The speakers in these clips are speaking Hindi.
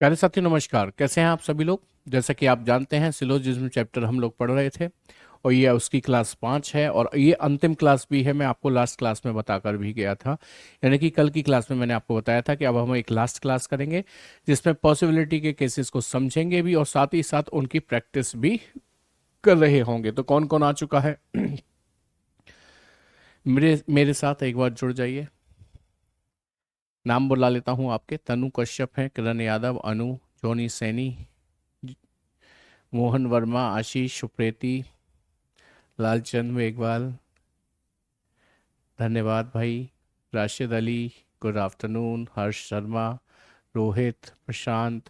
प्यारे साथी नमस्कार। कैसे हैं आप सभी लोग। जैसा कि आप जानते हैं सिलोजिज्म चैप्टर हम लोग पढ़ रहे थे और ये उसकी क्लास 5 है और ये अंतिम क्लास भी है। मैं आपको लास्ट क्लास में बताकर भी गया था, यानी कि कल की क्लास में मैंने आपको बताया था कि अब हम एक लास्ट क्लास करेंगे जिसमें पॉसिबिलिटी के केसेस को समझेंगे भी और साथ ही साथ उनकी प्रैक्टिस भी कर रहे होंगे। तो कौन कौन आ चुका है मेरे मेरे साथ एक बार जुड़ जाइए। नाम बुला लेता हूँ आपके। तनु कश्यप हैं, किरण यादव, अनु, जोनी सैनी, मोहन वर्मा, आशीष सुप्रेती, लालचंद मेघवाल, धन्यवाद भाई, राशिद अली, गुड आफ्टरनून, हर्ष शर्मा, रोहित, प्रशांत,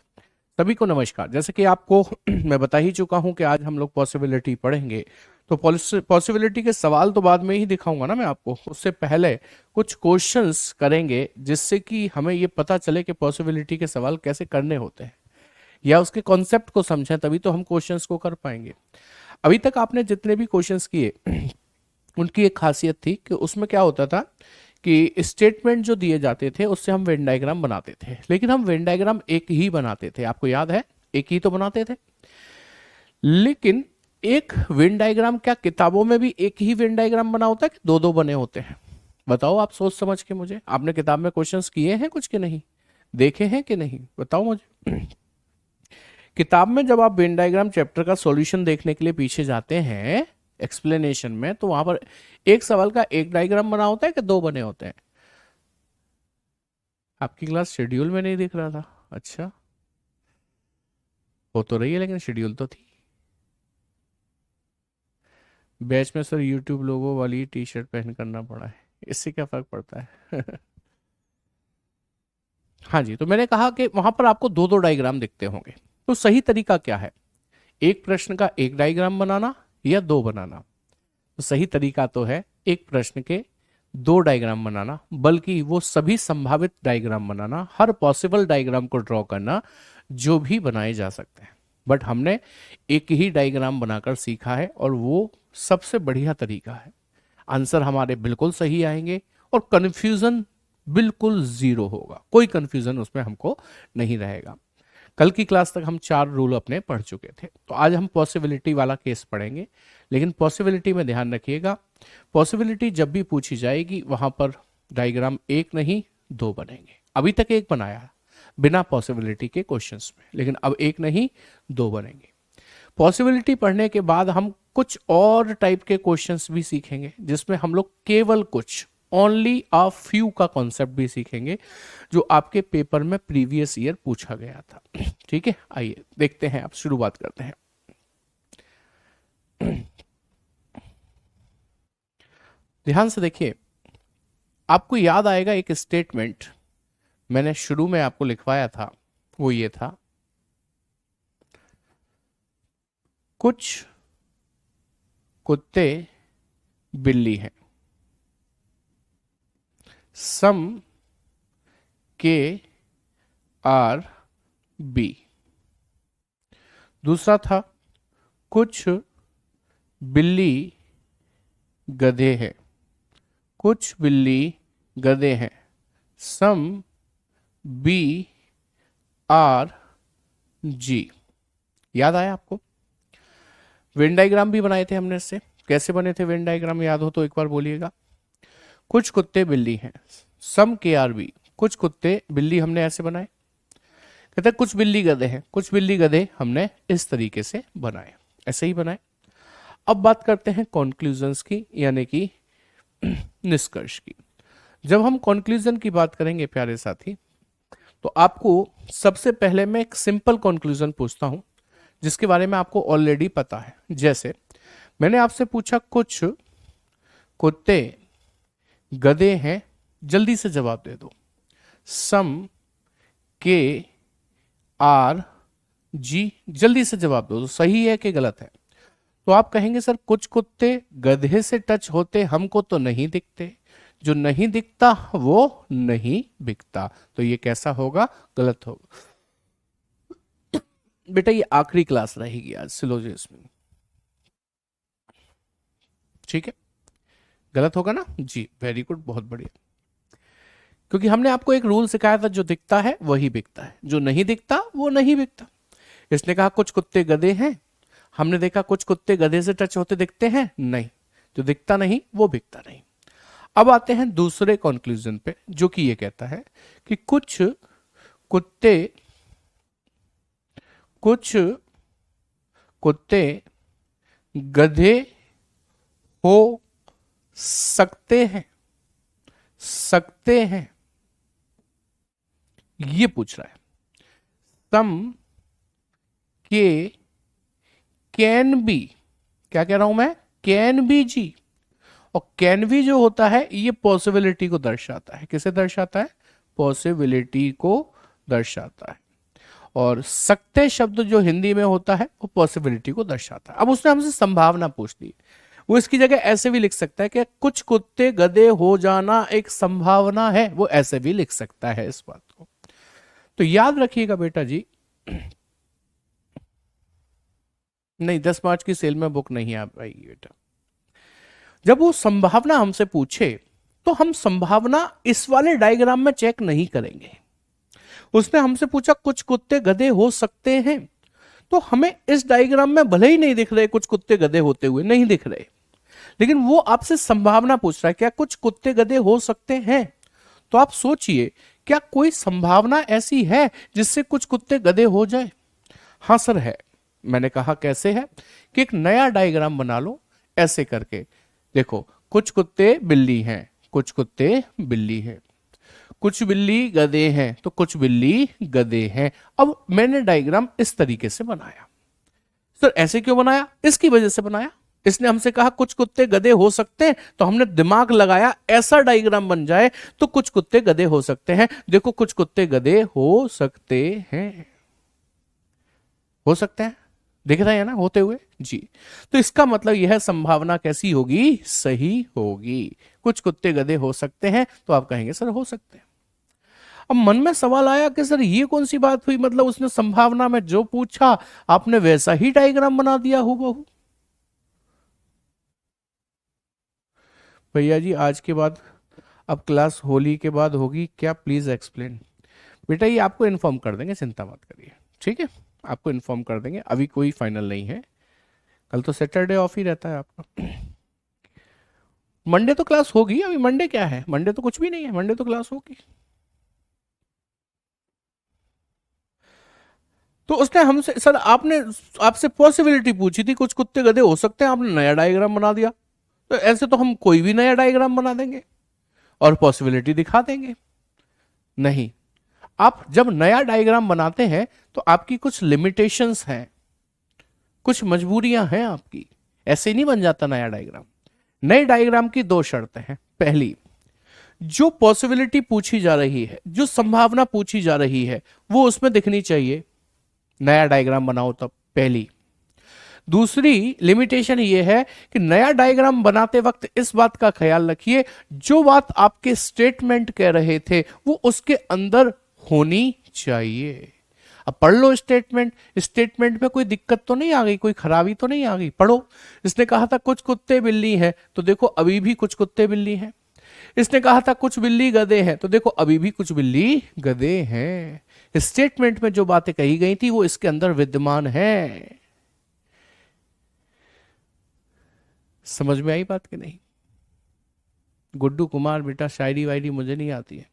सभी को नमस्कार। जैसे कि आपको मैं बता ही चुका हूं कि आज हम लोग पॉसिबिलिटी पढ़ेंगे। तो पॉसिबिलिटी के सवाल तो बाद में ही दिखाऊंगा ना मैं आपको, उससे पहले कुछ क्वेश्चंस करेंगे जिससे कि हमें ये पता चले कि पॉसिबिलिटी के सवाल कैसे करने होते हैं या उसके कॉन्सेप्ट को समझें, तभी तो हम क्वेश्चंस को कर पाएंगे। अभी तक आपने जितने भी क्वेश्चंस किए उनकी एक खासियत थी कि उसमें क्या होता था कि स्टेटमेंट जो दिए जाते थे उससे हम वेन डायग्राम बनाते थे, लेकिन हम वेन डायग्राम एक ही बनाते थे। आपको याद है, एक ही तो बनाते थे। लेकिन एक वेन डायग्राम क्या किताबों में भी एक ही वेन डायग्राम बना होता है कि दो दो बने होते हैं? बताओ आप सोच समझ के मुझे। आपने किताब में क्वेश्चंस किए हैं कुछ के नहीं, देखे हैं कि नहीं, बताओ मुझे। किताब में जब आप वेन डायग्राम चैप्टर का सॉल्यूशन देखने के लिए पीछे जाते हैं एक्सप्लेनेशन में, तो वहां पर एक सवाल का एक डायग्राम बना होता है कि दो बने होते हैं? आपकी क्लास शेड्यूल में नहीं दिख रहा था? अच्छा, हो तो रही है लेकिन शेड्यूल तो थी। बैच में सर यूट्यूब लोगो वाली टी शर्ट पहन करना पड़ा है, इससे क्या फर्क पड़ता है? हाँ जी, तो मैंने कहा कि वहां पर आपको दो दो डायग्राम दिखते होंगे। तो सही तरीका क्या है, एक प्रश्न का एक डायग्राम बनाना या दो बनाना? तो सही तरीका तो है एक प्रश्न के दो डायग्राम बनाना, बल्कि वो सभी संभावित डायग्राम बनाना, हर पॉसिबल डायग्राम को ड्रॉ करना जो भी बनाए जा सकते हैं। बट हमने एक ही डायग्राम बनाकर सीखा है और वो सबसे बढ़िया तरीका है। आंसर हमारे बिल्कुल सही आएंगे और कंफ्यूजन बिल्कुल जीरो होगा, कोई कंफ्यूजन उसमें हमको नहीं रहेगा। कल की क्लास तक हम चार रूल अपने पढ़ चुके थे, तो आज हम पॉसिबिलिटी वाला केस पढ़ेंगे। लेकिन पॉसिबिलिटी में ध्यान रखिएगा, पॉसिबिलिटी जब भी पूछी जाएगी वहां पर डायग्राम एक नहीं दो बनेंगे। अभी तक एक बनाया बिना पॉसिबिलिटी के क्वेश्चंस में, लेकिन अब एक नहीं दो बनेंगे। पॉसिबिलिटी पढ़ने के बाद हम कुछ और टाइप के क्वेश्चंस भी सीखेंगे जिसमें हम लोग केवल कुछ, ओनली अ फ्यू का कॉन्सेप्ट भी सीखेंगे जो आपके पेपर में प्रीवियस ईयर पूछा गया था। ठीक है, आइए देखते हैं, अब शुरुआत करते हैं। ध्यान से देखिए, आपको याद आएगा एक स्टेटमेंट मैंने शुरू में आपको लिखवाया था, वो ये था, कुछ कुत्ते बिल्ली हैं, सम के आर बी। दूसरा था, कुछ बिल्ली गधे हैं, कुछ बिल्ली गधे हैं, सम बी आर जी। याद आया आपको? वेन डायग्राम भी बनाए थे हमने इससे। कैसे बने थे वेन डायग्राम, याद हो तो एक बार बोलिएगा। कुछ कुत्ते बिल्ली हैं, सम के आर बी, कुछ कुत्ते बिल्ली हमने ऐसे बनाए। कहते हैं कुछ बिल्ली गधे हैं, कुछ बिल्ली गधे हमने इस तरीके से बनाए, ऐसे ही बनाए। अब बात करते हैं कॉन्क्लूजन्स की, यानी कि निष्कर्ष की। जब हम कॉन्क्लूजन की बात करेंगे प्यारे साथी, तो आपको सबसे पहले मैं एक सिंपल कॉन्क्लूजन पूछता हूं जिसके बारे में आपको ऑलरेडी पता है। जैसे मैंने आपसे पूछा कुछ कुत्ते गधे हैं, जल्दी से जवाब दे दो। सम के आर जी, जल्दी से जवाब दो, तो सही है कि गलत है? तो आप कहेंगे सर कुछ कुत्ते गधे से टच होते हमको तो नहीं दिखते, जो नहीं दिखता वो नहीं बिकता, तो ये कैसा होगा? गलत होगा। बेटा ये आखिरी क्लास रहेगी आज सिलोजिज्म में, ठीक है? गलत होगा ना जी, वेरी गुड, बहुत बढ़िया। क्योंकि हमने आपको एक रूल सिखाया था, जो दिखता है वही बिकता है, जो नहीं दिखता वो नहीं बिकता। इसने कहा कुछ कुत्ते गधे हैं, हमने देखा कुछ कुत्ते गधे से टच होते दिखते हैं, नहीं, जो दिखता नहीं वो बिकता नहीं। अब आते हैं दूसरे कंक्लूजन पे, जो कि ये कहता है कि कुछ कुत्ते गधे हो सकते हैं, ये पूछ रहा है। सम के कैन बी, क्या कह रहा हूं मैं, कैन बी जी। और कैन बी जो होता है ये पॉसिबिलिटी को दर्शाता है। किसे दर्शाता है? पॉसिबिलिटी को दर्शाता है। और सकते शब्द जो हिंदी में होता है वो पॉसिबिलिटी को दर्शाता है। अब उसने हमसे संभावना पूछ ली, वो इसकी जगह ऐसे भी लिख सकता है कि कुछ कुत्ते गधे हो जाना एक संभावना है, वो ऐसे भी लिख सकता है इस बात को। तो याद रखिएगा बेटा जी, नहीं 10 मार्च की सेल में बुक नहीं आ पाएगी बेटा। जब वो संभावना हमसे पूछे तो हम संभावना इस वाले डायग्राम में चेक नहीं करेंगे। उसने हमसे पूछा कुछ कुत्ते गधे हो सकते हैं, तो हमें इस डायग्राम में भले ही नहीं दिख रहे कुछ कुत्ते गधे होते हुए, नहीं दिख रहे, लेकिन वो आपसे संभावना पूछ रहा है, क्या कुछ कुत्ते गधे हो सकते हैं। तो आप सोचिए, क्या कोई संभावना ऐसी है जिससे कुछ कुत्ते गधे हो जाए? हाँ सर है। मैंने कहा कैसे है, कि एक नया डायग्राम बना लो ऐसे करके। देखो, कुछ कुत्ते बिल्ली हैं, कुछ कुत्ते बिल्ली हैं, कुछ बिल्ली गधे हैं, तो कुछ बिल्ली गधे हैं। अब मैंने डायग्राम इस तरीके से बनाया। सर ऐसे क्यों बनाया? इसकी वजह से बनाया। इसने हमसे कहा कुछ कुत्ते गधे हो सकते हैं, तो हमने दिमाग लगाया ऐसा डायग्राम बन जाए तो कुछ कुत्ते गधे हो सकते हैं। देखो कुछ कुत्ते गधे हो सकते हैं, हो सकते हैं, दिख रहे हैं ना होते हुए जी। तो इसका मतलब यह है संभावना कैसी होगी? सही होगी। कुछ कुत्ते गधे हो सकते हैं, तो आप कहेंगे सर हो सकते हैं। अब मन में सवाल आया कि सर ये कौन सी बात हुई, मतलब उसने संभावना में जो पूछा आपने वैसा ही डायग्राम बना दिया हूबहू। भैया जी आज के बाद, अब क्लास होली के बाद होगी क्या, प्लीज एक्सप्लेन। बेटा ये आपको इन्फॉर्म कर देंगे, चिंता मत करिए, ठीक है, आपको इन्फॉर्म कर देंगे। अभी कोई फाइनल नहीं है, कल तो सैटरडे ऑफ ही रहता है आपका। मंडे तो क्लास होगी, अभी मंडे क्या है, मंडे तो कुछ भी नहीं है, मंडे तो क्लास होगी। तो उसने हमसे, सर आपने, आपसे पॉसिबिलिटी पूछी थी कुछ कुत्ते गधे हो सकते हैं, आपने नया डायग्राम बना दिया। तो ऐसे तो हम कोई भी नया डायग्राम बना देंगे और पॉसिबिलिटी दिखा देंगे। नहीं, आप जब नया डायग्राम बनाते हैं तो आपकी कुछ लिमिटेशंस हैं, कुछ मजबूरियां हैं आपकी, ऐसे नहीं बन जाता नया डायग्राम। नए डायग्राम की दो शर्तें हैं। पहली, जो पॉसिबिलिटी पूछी जा रही है, जो संभावना पूछी जा रही है, वो उसमें दिखनी चाहिए, नया डायग्राम बनाओ तब, पहली। दूसरी लिमिटेशन ये है कि नया डायग्राम बनाते वक्त इस बात का ख्याल रखिए, जो बात आपके स्टेटमेंट कह रहे थे वो उसके अंदर होनी चाहिए। अब पढ़ लो स्टेटमेंट, स्टेटमेंट में कोई दिक्कत तो नहीं आ गई, कोई खराबी तो नहीं आ गई, पढ़ो। इसने कहा था कुछ कुत्ते बिल्ली हैं, तो देखो अभी भी कुछ कुत्ते बिल्ली हैं। इसने कहा था कुछ बिल्ली गधे हैं, तो देखो अभी भी कुछ बिल्ली गधे हैं। स्टेटमेंट में जो बातें कही गई थी वो इसके अंदर विद्यमान है। समझ में आई बात कि नहीं? गुड्डू कुमार बेटा शायरी वायरी मुझे नहीं आती है।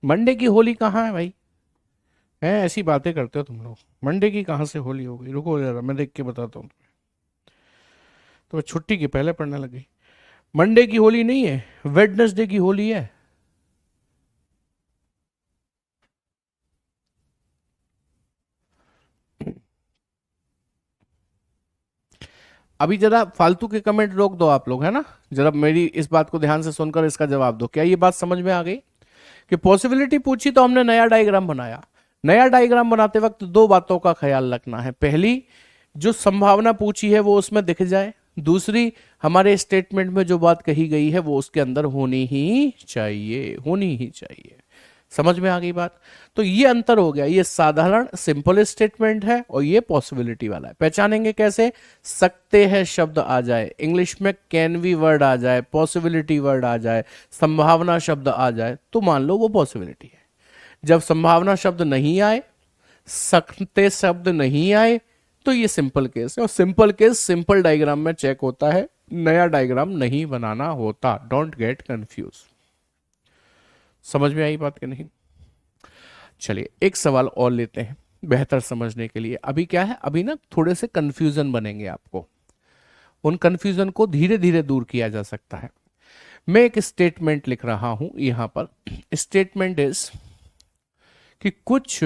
मंडे की होली कहाँ है भाई? है ऐसी बातें करते हो तुम लोग, मंडे की कहाँ से होली हो गई? रुको जरा मैं देख के बताता हूँ। तो छुट्टी के पहले पढ़ने लगी। मंडे की होली नहीं है, वेडनेसडे की होली है। अभी जरा फालतू के कमेंट रोक दो आप लोग, है ना, जरा मेरी इस बात को ध्यान से सुनकर इसका जवाब दो। क्या ये बात समझ में आ गई कि पॉसिबिलिटी पूछी तो हमने नया डायग्राम बनाया। नया डायग्राम बनाते वक्त दो बातों का ख्याल रखना है। पहली, जो संभावना पूछी है वो उसमें दिख जाए। दूसरी, हमारे स्टेटमेंट में जो बात कही गई है वो उसके अंदर होनी ही चाहिए, होनी ही चाहिए। समझ में आ गई बात? तो ये अंतर हो गया, ये साधारण सिंपल स्टेटमेंट है और ये पॉसिबिलिटी वाला है। पहचानेंगे कैसे? सकते हैं शब्द आ जाए, इंग्लिश में कैन बी वर्ड आ जाए, पॉसिबिलिटी वर्ड आ जाए, संभावना शब्द आ जाए, तो मान लो वो पॉसिबिलिटी है। जब संभावना शब्द नहीं आए, सकते शब्द नहीं आए, तो ये सिंपल केस है। और सिंपल केस सिंपल डायग्राम में चेक होता है, नया डायग्राम नहीं बनाना होता। Don't get confuse. समझ में आई बात कि नहीं? चलिए एक सवाल और लेते हैं बेहतर समझने के लिए। अभी क्या है, अभी ना थोड़े से कंफ्यूजन बनेंगे आपको, उन कंफ्यूजन को धीरे धीरे दूर किया जा सकता है। मैं एक स्टेटमेंट लिख रहा हूं यहां पर। स्टेटमेंट इज कि कुछ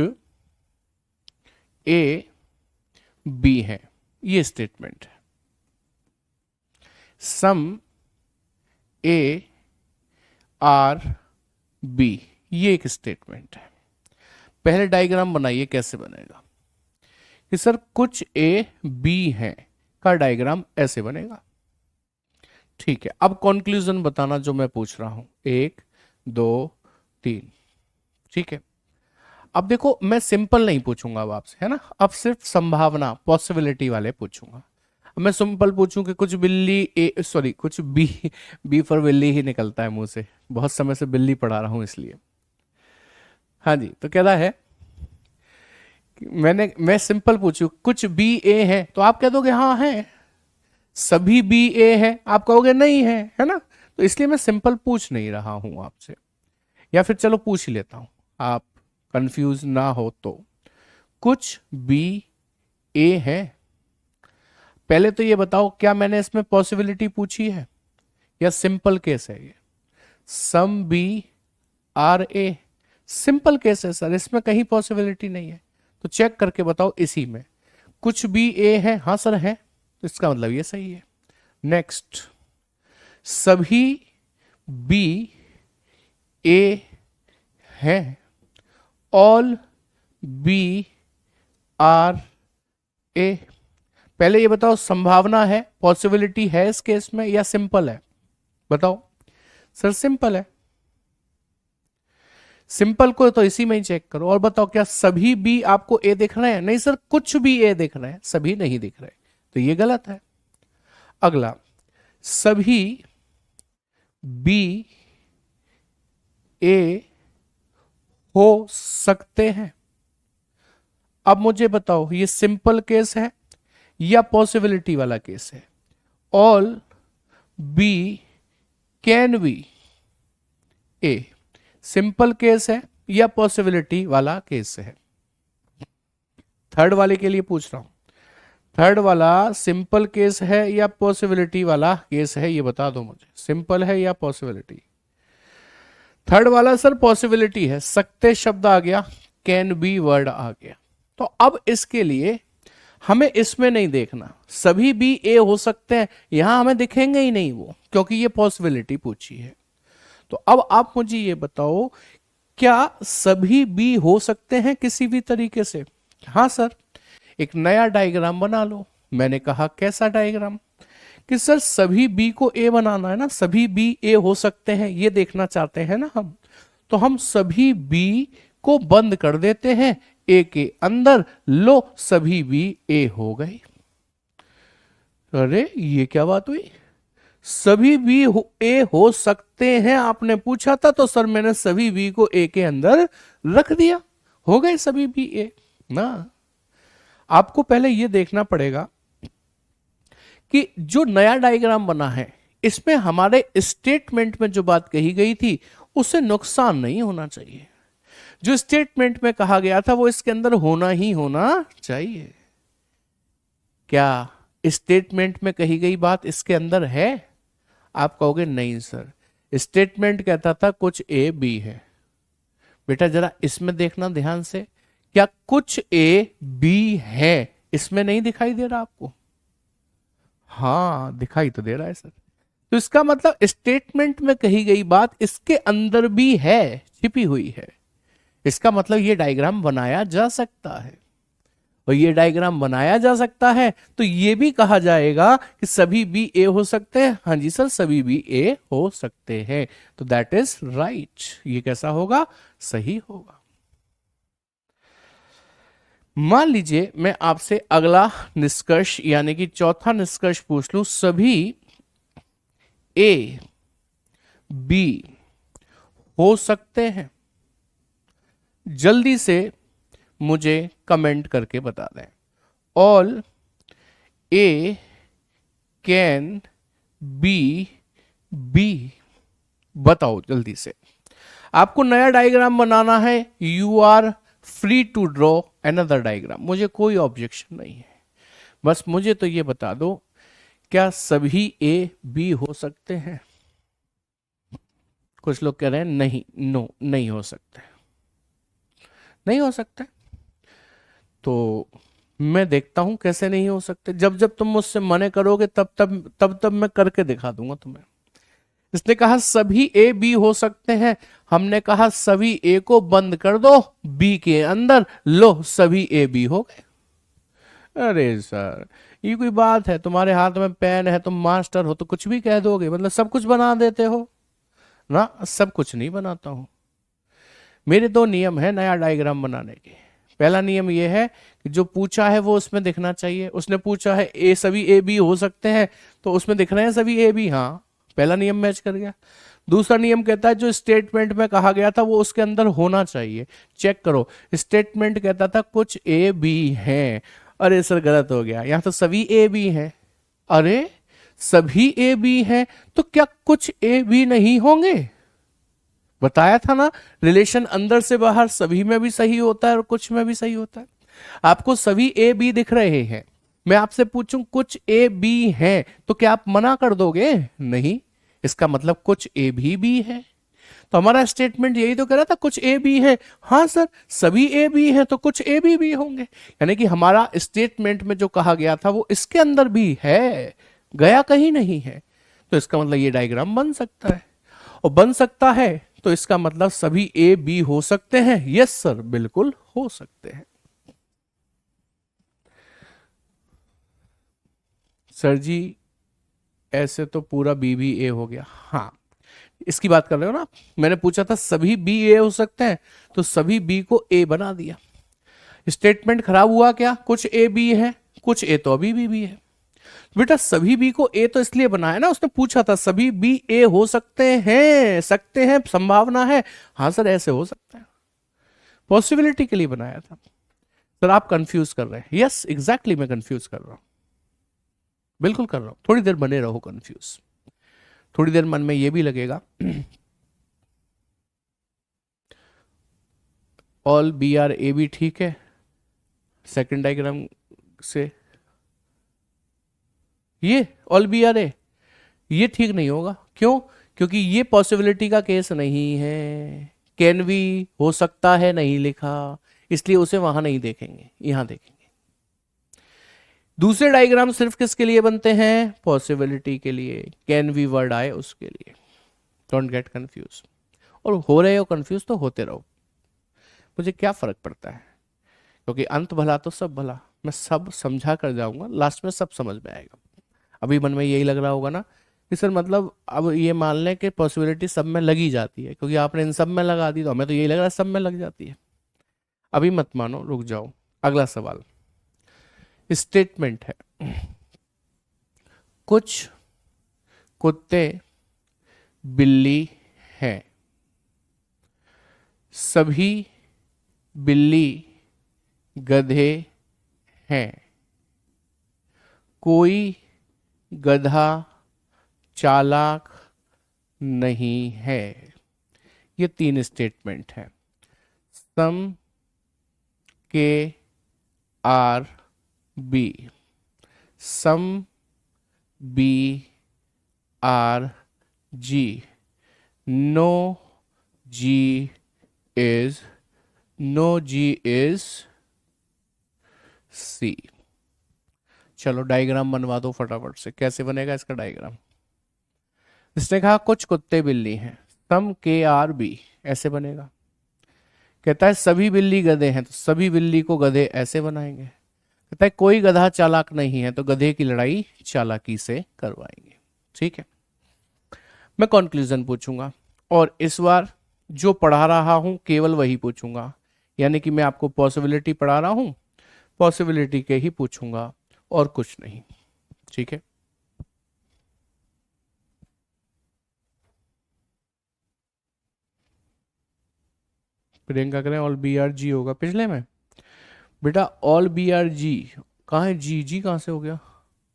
ए बी है, ये स्टेटमेंट है। सम ए आर बी, ये एक स्टेटमेंट है। पहले डायग्राम बनाइए, कैसे बनेगा कि सर कुछ ए बी है का डायग्राम ऐसे बनेगा। ठीक है, अब कंक्लूजन बताना जो मैं पूछ रहा हूं, 1 2 3। ठीक है, अब देखो मैं सिंपल नहीं पूछूंगा अब आपसे, है ना, अब सिर्फ संभावना पॉसिबिलिटी वाले पूछूंगा। अब मैं सिंपल पूछूं कि कुछ बिल्ली कुछ बी फॉर बिल्ली ही निकलता है मुंह से, बहुत समय से बिल्ली पढ़ा रहा हूं इसलिए। हाँ जी, तो कहता है मैं सिंपल पूछूं कुछ बी ए है, तो आप कह दोगे हाँ है। सभी बी ए है, आप कहोगे नहीं है ना? तो इसलिए मैं सिंपल पूछ नहीं रहा हूं आपसे, या फिर चलो पूछ ही लेता हूं, आप कंफ्यूज ना हो तो। कुछ बी ए है, पहले तो ये बताओ क्या मैंने इसमें पॉसिबिलिटी पूछी है या सिंपल केस है ये? Some B are A, simple case है सर, इसमें कहीं पॉसिबिलिटी नहीं है। तो चेक करके बताओ इसी में कुछ बी ए है, हाँ सर है, तो इसका मतलब ये सही है। नेक्स्ट, सभी बी ए है, ऑल बी आर ए। पहले ये बताओ संभावना है, पॉसिबिलिटी है इस केस में या सिंपल है? बताओ सर, सिंपल है। सिंपल को तो इसी में ही चेक करो। और बताओ क्या सभी बी आपको ए दिख रहे हैं? नहीं सर, कुछ भी ए दिख रहे हैं, सभी नहीं दिख रहे, तो ये गलत है। अगला, सभी बी ए हो सकते हैं। अब मुझे बताओ ये सिंपल केस है या पॉसिबिलिटी वाला केस है? All B can B A, simple case है या पॉसिबिलिटी वाला केस है? थर्ड वाले के लिए पूछ रहा हूं, थर्ड वाला सिंपल केस है या पॉसिबिलिटी वाला केस है? ये बता दो मुझे, सिंपल है या पॉसिबिलिटी? थर्ड वाला सर पॉसिबिलिटी है, सकते शब्द आ गया, कैन बी वर्ड आ गया। तो अब इसके लिए हमें इसमें नहीं देखना, सभी भी ए हो सकते हैं, यहां हमें दिखेंगे ही नहीं वो, क्योंकि ये पॉसिबिलिटी पूछी है। तो अब आप मुझे ये बताओ, क्या सभी बी हो सकते हैं किसी भी तरीके से? हाँ सर, एक नया डायग्राम बना लो। मैंने कहा कैसा डायग्राम? कि सर सभी बी को ए बनाना है ना, सभी बी ए हो सकते हैं ये देखना चाहते हैं ना हम। तो हम सभी बी को बंद कर देते हैं ए के अंदर, लो सभी बी ए हो गए। अरे ये क्या बात हुई, सभी बी ए हो सकते हैं आपने पूछा था, तो सर मैंने सभी बी को ए के अंदर रख दिया, हो गए सभी बी ए ना। आपको पहले यह देखना पड़ेगा कि जो नया डायग्राम बना है इसमें हमारे स्टेटमेंट में जो बात कही गई थी उससे नुकसान नहीं होना चाहिए। जो स्टेटमेंट में कहा गया था वो इसके अंदर होना ही होना चाहिए। क्या स्टेटमेंट में कही गई बात इसके अंदर है? आप कहोगे नहीं सर, स्टेटमेंट कहता था कुछ ए बी है। बेटा जरा इसमें देखना ध्यान से, क्या कुछ ए बी है इसमें नहीं दिखाई दे रहा आपको? हाँ दिखाई तो दे रहा है सर। तो इसका मतलब स्टेटमेंट में कही गई बात इसके अंदर भी है, छिपी हुई है। इसका मतलब ये डायग्राम बनाया जा सकता है। और ये डायग्राम बनाया जा सकता है, तो ये भी कहा जाएगा कि सभी बी ए हो सकते हैं। हाँ जी सर, सभी बी ए हो सकते हैं, तो दैट इज राइट। ये कैसा होगा? सही होगा। मान लीजिए मैं आपसे अगला निष्कर्ष यानी कि चौथा निष्कर्ष पूछ लूं, सभी ए बी हो सकते हैं। जल्दी से मुझे कमेंट करके बता दें। All A can be B. बताओ जल्दी से। आपको नया डायग्राम बनाना है, you are free to draw another diagram, मुझे कोई ऑब्जेक्शन नहीं है। बस मुझे तो ये बता दो, क्या सभी ए बी हो सकते हैं? कुछ लोग कह रहे हैं नहीं, नो नहीं हो सकते, नहीं हो सकते। तो मैं देखता हूं कैसे नहीं हो सकते। जब जब तुम मुझसे मने करोगे तब मैं करके दिखा दूंगा तुम्हें। इसने कहा सभी ए बी हो सकते हैं, हमने कहा सभी ए को बंद कर दो बी के अंदर, लो सभी ए बी हो गए। अरे सर ये कोई बात है? तुम्हारे हाथ में पेन है, तुम मास्टर हो, तो कुछ भी कह दोगे, मतलब सब कुछ बना देते हो ना? सब कुछ नहीं बनाता हूं। मेरे दो नियम है नया डायग्राम बनाने के। पहला नियम यह है कि जो पूछा है वो उसमें दिखना चाहिए। उसने पूछा है ए सभी ए बी हो सकते हैं, तो उसमें दिख रहे हैं सभी ए बी, हाँ, पहला नियम मैच कर गया। दूसरा नियम कहता है जो स्टेटमेंट में कहा गया था वो उसके अंदर होना चाहिए। चेक करो, स्टेटमेंट कहता था कुछ ए बी हैं, अरे सर गलत हो गया, यहां तो सभी ए बी हैं। अरे सभी ए बी हैं तो क्या कुछ ए बी नहीं होंगे? बताया था ना, रिलेशन अंदर से बाहर सभी में भी सही होता है और कुछ में भी सही होता है। आपको सभी ए बी दिख रहे हैं, मैं आपसे पूछूं कुछ ए बी हैं, तो क्या आप मना कर दोगे? नहीं, इसका मतलब कुछ ए भी है। तो हमारा स्टेटमेंट यही तो कह रहा था कुछ ए बी है। हाँ सर, सभी ए बी है तो कुछ ए बी होंगे, यानी कि हमारा स्टेटमेंट में जो कहा गया था वो इसके अंदर भी है, गया कहीं नहीं है। तो इसका मतलब ये डायग्राम बन सकता है, और बन सकता है तो इसका मतलब सभी ए बी हो सकते हैं। यस सर, बिल्कुल हो सकते हैं। सर जी ऐसे तो पूरा बी भी ए हो गया। हाँ, इसकी बात कर रहे हो ना? मैंने पूछा था सभी बी ए हो सकते हैं, तो सभी बी को ए बना दिया। स्टेटमेंट खराब हुआ क्या? कुछ ए बी है, कुछ ए तो अभी भी है। बेटा सभी बी को ए तो इसलिए बनाया ना, उसने पूछा था सभी बी ए हो सकते हैं संभावना है। हाँ सर ऐसे हो सकता है, पॉसिबिलिटी के लिए बनाया था। सर आप कंफ्यूज कर रहे हैं। यस एग्जैक्टली, मैं कंफ्यूज कर रहा हूं, बिल्कुल कर रहा हूं। थोड़ी देर बने रहो कंफ्यूज, थोड़ी देर मन में ये भी लगेगा ऑल बी आर ए बी ठीक है, सेकंड डायग्राम से ये ऑल बी आर ए ये ठीक नहीं होगा। क्यों? क्योंकि ये पॉसिबिलिटी का केस नहीं है। कैन भी हो सकता है नहीं लिखा, इसलिए उसे वहां नहीं देखेंगे, यहां देखेंगे। दूसरे डायग्राम सिर्फ किसके लिए बनते हैं? पॉसिबिलिटी के लिए। कैन वी वर्ड आए उसके लिए। डोंट गेट कंफ्यूज, और हो रहे हो कंफ्यूज तो होते रहो, मुझे क्या फर्क पड़ता है, क्योंकि अंत भला तो सब भला। मैं सब समझा कर जाऊंगा, लास्ट में सब समझ में आएगा। अभी मन में यही लग रहा होगा ना कि सर मतलब अब ये मान लें कि पॉसिबिलिटी सब में लगी जाती है, क्योंकि आपने इन सब में लगा दी, तो हमें तो यही लग रहा है सब में लग जाती है। अभी मत मानो, रुक जाओ। अगला सवाल स्टेटमेंट है, कुछ कुत्ते बिल्ली हैं, सभी बिल्ली गधे हैं, कोई गधा चालाक नहीं है। ये तीन स्टेटमेंट है। Some K are B, some B are G, no G is, no G is C. चलो डायग्राम बनवा दो फटाफट से। कैसे बनेगा इसका डायग्राम? इसने कहा कुछ कुत्ते बिल्ली हैं, सम के आर बी, ऐसे बनेगा। कहता है सभी बिल्ली गधे हैं, तो सभी बिल्ली को गधे ऐसे बनाएंगे। कहता है कोई गधा चालाक नहीं है, तो गधे की लड़ाई चालाकी से करवाएंगे। ठीक है, मैं कंक्लूजन पूछूंगा और इस बार जो पढ़ा रहा हूं केवल वही पूछूंगा, यानी कि मैं आपको पॉसिबिलिटी पढ़ा रहा हूं, पॉसिबिलिटी के ही पूछूंगा और कुछ नहीं। ठीक है, प्रियंका करें ऑल बी आर जी होगा पिछले में। बेटा ऑल बी आर जी कहाँ है, जी जी कहाँ से हो गया?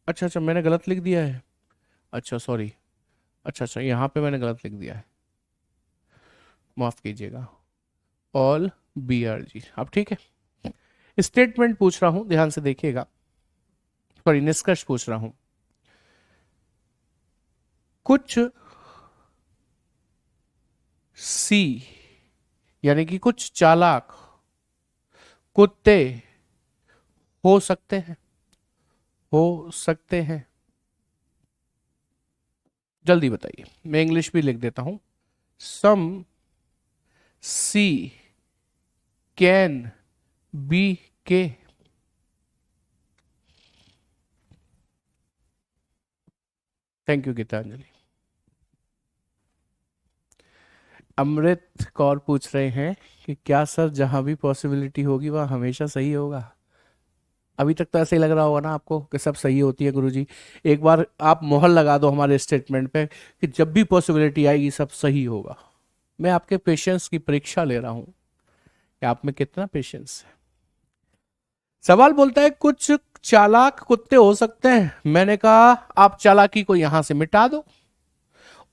अच्छा अच्छा, मैंने गलत लिख दिया है, अच्छा सॉरी, अच्छा अच्छा यहाँ पे मैंने गलत लिख दिया है, माफ कीजिएगा, ऑल बी आर जी। अब ठीक है, स्टेटमेंट पूछ रहा हूं, ध्यान से देखिएगा, सॉरी निष्कर्ष पूछ रहा हूं। कुछ सी यानी कि कुछ चालाक कुत्ते हो सकते हैं, हो सकते हैं, जल्दी बताइए, मैं इंग्लिश भी लिख देता हूं। Some C can be K. Thank you Geetanjali. Amrit Kaur पूछ रहे हैं कि क्या सर जहां भी पॉसिबिलिटी होगी वह हमेशा सही होगा? अभी तक तो ऐसे ही लग रहा होगा ना आपको कि सब सही होती है गुरुजी। एक बार आप मोहर लगा दो हमारे स्टेटमेंट पे कि जब भी पॉसिबिलिटी आएगी सब सही होगा। मैं आपके पेशेंस की परीक्षा ले रहा हूं कि आप में कितना पेशेंस है। सवाल बोलता है कुछ चालाक कुत्ते हो सकते हैं, मैंने कहा आप चालाकी को यहां से मिटा दो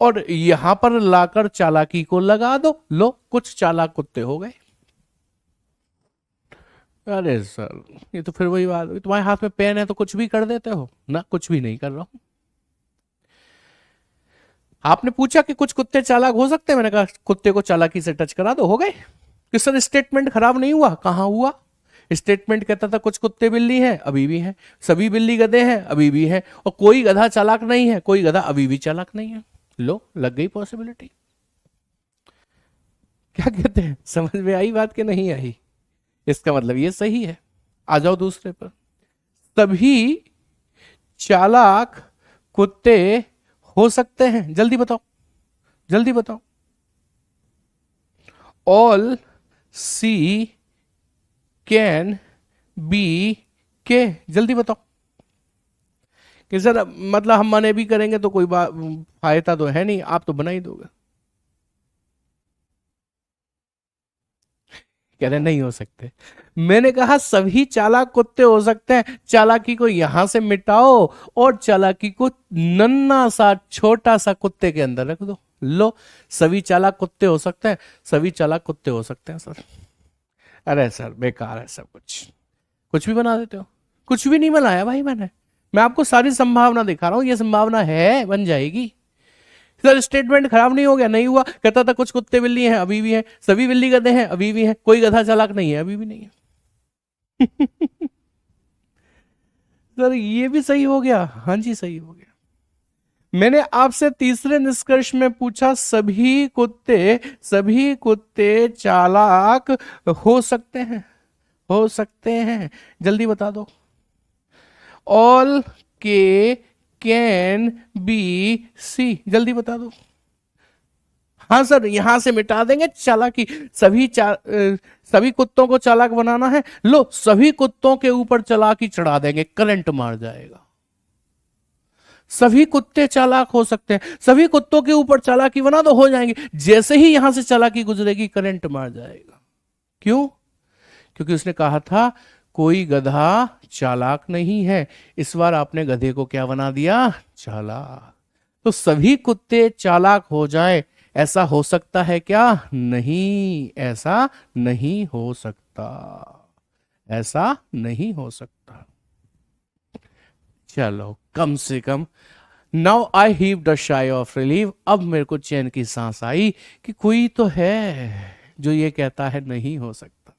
और यहां पर लाकर चालाकी को लगा दो, लो कुछ चालाक कुत्ते हो गए। अरे सर ये तो फिर वही बात हुई, तुम्हारे हाथ में पेन है तो कुछ भी कर देते हो ना, कुछ भी नहीं कर रहा हूं। आपने पूछा कि कुछ कुत्ते चालाक हो सकते हैं, मैंने कहा कुत्ते को चालाकी से टच करा दो, हो गए। कि सर स्टेटमेंट खराब नहीं हुआ, कहां हुआ? स्टेटमेंट कहता था कुछ कुत्ते बिल्ली हैं, अभी भी हैं, सभी बिल्ली गधे हैं, अभी भी हैं, और कोई गधा चालाक नहीं है, कोई गधा अभी भी चालाक नहीं है। लो लग गई पॉसिबिलिटी। क्या कहते हैं, समझ में आई बात कि नहीं आई? इसका मतलब ये सही है। आ जाओ दूसरे पर। सभी चालाक कुत्ते हो सकते हैं, जल्दी बताओ, जल्दी बताओ। ऑल सी कैन बी के, जल्दी बताओ। कि सर मतलब हम मने भी करेंगे तो कोई फायदा तो है नहीं, आप तो बना ही दोगे। कह रहे नहीं हो सकते, मैंने कहा सभी चालाक कुत्ते हो सकते हैं, चालाकी को यहां से मिटाओ और चालाकी को नन्ना सा छोटा सा कुत्ते के अंदर रख दो, लो सभी चालाक कुत्ते हो सकते हैं, सभी चालाक कुत्ते हो सकते हैं सर। अरे सर बेकार है सब कुछ, कुछ भी बना देते हो। कुछ भी नहीं बनाया भाई मैंने, मैं आपको सारी संभावना दिखा रहा हूं, ये संभावना है बन जाएगी। सर स्टेटमेंट खराब नहीं हो गया, नहीं हुआ। कहता था कुछ कुत्ते बिल्ली हैं, अभी भी हैं, सभी बिल्ली गधे हैं, अभी भी हैं, कोई गधा चालाक नहीं है, अभी भी नहीं है। सर ये भी सही हो गया, हाँ जी सही हो गया। मैंने आपसे तीसरे निष्कर्ष में पूछा सभी कुत्ते चालाक हो सकते हैं, हो सकते हैं, जल्दी बता दो। ऑल के कैन बी सी, जल्दी बता दो। हाँ सर यहां से मिटा देंगे चालाकी, सभी कुत्तों को चालाक बनाना है, लो सभी कुत्तों के ऊपर चालाकी चढ़ा देंगे, करंट मार जाएगा। सभी कुत्ते चालाक हो सकते हैं, सभी कुत्तों के ऊपर चालाकी बना दो, हो जाएंगे, जैसे ही यहां से चालाकी गुजरेगी करंट मार जाएगा। क्यों? क्योंकि उसने कहा था कोई गधा चालाक नहीं है, इस बार आपने गधे को क्या बना दिया, चालाक। तो सभी कुत्ते चालाक हो जाए, ऐसा हो सकता है क्या? नहीं, ऐसा नहीं हो सकता, ऐसा नहीं हो सकता। चलो कम से come now I heave the शाई ऑफ रिलीव, अब मेरे को चैन की सांस आई कि कोई तो है जो ये कहता है नहीं हो सकता।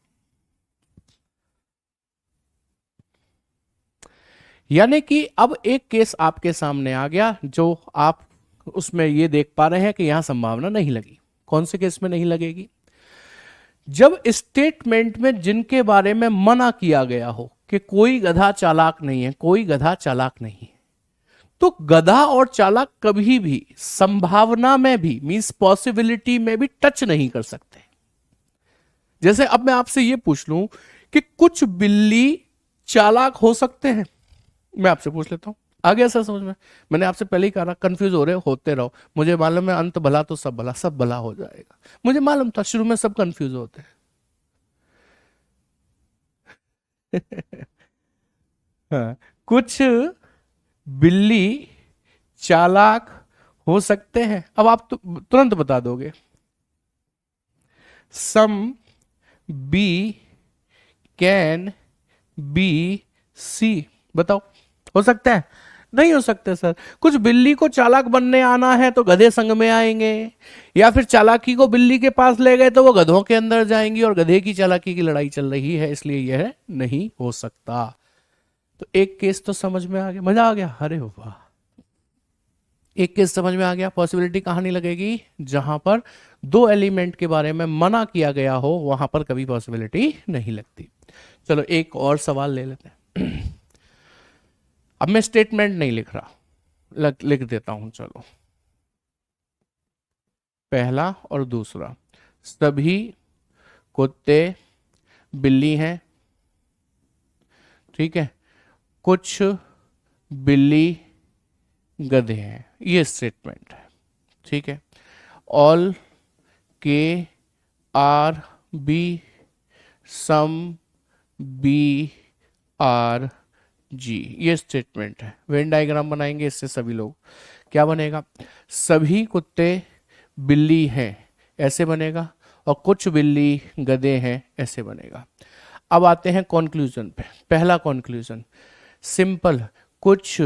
यानी कि अब एक केस आपके सामने आ गया जो आप उसमें ये देख पा रहे हैं कि यहां संभावना नहीं लगी। कौन से केस में नहीं लगेगी? जब स्टेटमेंट में जिनके बारे में मना किया गया हो, कि कोई गधा चालाक नहीं है, कोई गधा चालाक नहीं है, तो गधा और चालाक कभी भी संभावना में भी, मींस पॉसिबिलिटी में भी टच नहीं कर सकते। जैसे अब मैं आपसे ये पूछ लूं कि कुछ बिल्ली चालाक हो सकते हैं, मैं आपसे पूछ लेता हूं, आ गया सर समझ में? मैंने आपसे पहले ही कहा, कंफ्यूज हो रहे हो, होते रहो, मुझे मालूम है अंत भला तो सब भला, सब भला हो जाएगा, मुझे मालूम था शुरू में सब कंफ्यूज होते हैं। हाँ, कुछ बिल्ली चालाक हो सकते हैं, अब आप तो तुरंत बता दोगे। Some B can be C, बताओ हो सकता है? नहीं हो सकते सर। कुछ बिल्ली को चालाक बनने आना है तो गधे संग में आएंगे, या फिर चालाकी को बिल्ली के पास ले गए तो वो गधों के अंदर जाएंगी, और गधे की चालाकी की लड़ाई चल रही है, इसलिए यह नहीं हो सकता। तो एक केस तो समझ में आ गया, मजा आ गया, अरे वाह, एक केस समझ में आ गया। पॉसिबिलिटी कहां नहीं लगेगी? जहां पर दो एलिमेंट के बारे में मना किया गया हो वहां पर कभी पॉसिबिलिटी नहीं लगती। चलो एक और सवाल ले लेते हैं। अब मैं स्टेटमेंट नहीं लिख रहा, लिख देता हूं, चलो। पहला और दूसरा, सभी कुत्ते बिल्ली हैं, ठीक है, कुछ बिल्ली गधे हैं, ये स्टेटमेंट है, ठीक है। All K are B, some B are G, ये स्टेटमेंट है। वेन डायग्राम बनाएंगे इससे सभी लोग, क्या बनेगा? सभी कुत्ते बिल्ली हैं ऐसे बनेगा, और कुछ बिल्ली गधे हैं ऐसे बनेगा। अब आते हैं कंक्लूजन पे। पहला कंक्लूजन सिंपल, कुछ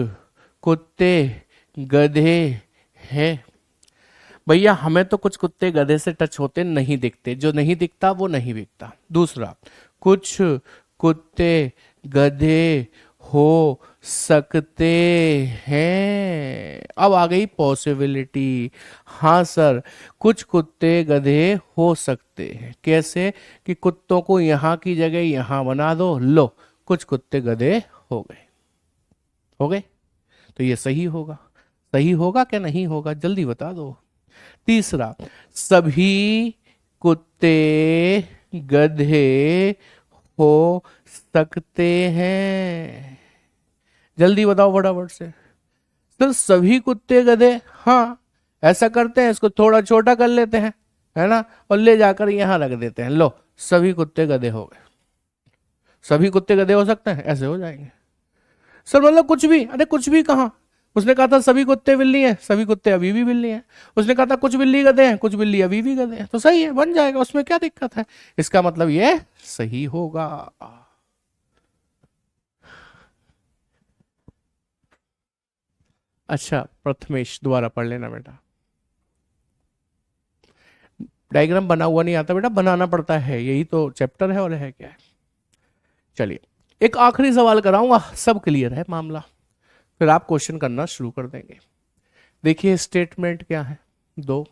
कुत्ते गधे हैं। भैया हमें तो कुछ कुत्ते गधे से टच होते नहीं दिखते, जो नहीं दिखता वो नहीं बिकता। दूसरा, कुछ कुत्ते गधे हो सकते हैं। अब आ गई पॉसिबिलिटी, हाँ सर कुछ कुत्ते गधे हो सकते हैं। कैसे? कि कुत्तों को यहाँ की जगह यहाँ बना दो, लो कुछ कुत्ते गधे हो गए, हो गए। तो ये सही होगा, सही होगा क्या नहीं होगा, जल्दी बता दो। तीसरा, सभी कुत्ते गधे हो सकते हैं, जल्दी बताओ फटाफट से। तो सभी कुत्ते गधे, हाँ ऐसा करते हैं, इसको थोड़ा छोटा कर लेते हैं, है ना, और ले जाकर यहां रख देते हैं, लो सभी कुत्ते गधे हो गए। सभी कुत्ते गधे हो सकते हैं, ऐसे हो जाएंगे सर, मतलब कुछ भी? अरे कुछ भी कहाँ, उसने कहा था सभी कुत्ते बिल्ली हैं, सभी कुत्ते अभी भी बिल्ली हैं। उसने कहा था कुछ बिल्ली गधे हैं, कुछ बिल्ली अभी भी गधे हैं, तो सही है, बन जाएगा, उसमें क्या दिक्कत है? इसका मतलब ये सही होगा। अच्छा प्रथमेश दोबारा पढ़ लेना बेटा, डायग्राम बना हुआ नहीं आता बेटा, बनाना पड़ता है, यही तो चैप्टर है, और है क्या है। चलिए एक आखिरी सवाल कराऊंगा, सब क्लियर है मामला, फिर आप क्वेश्चन करना शुरू कर देंगे। देखिए स्टेटमेंट क्या है, दो।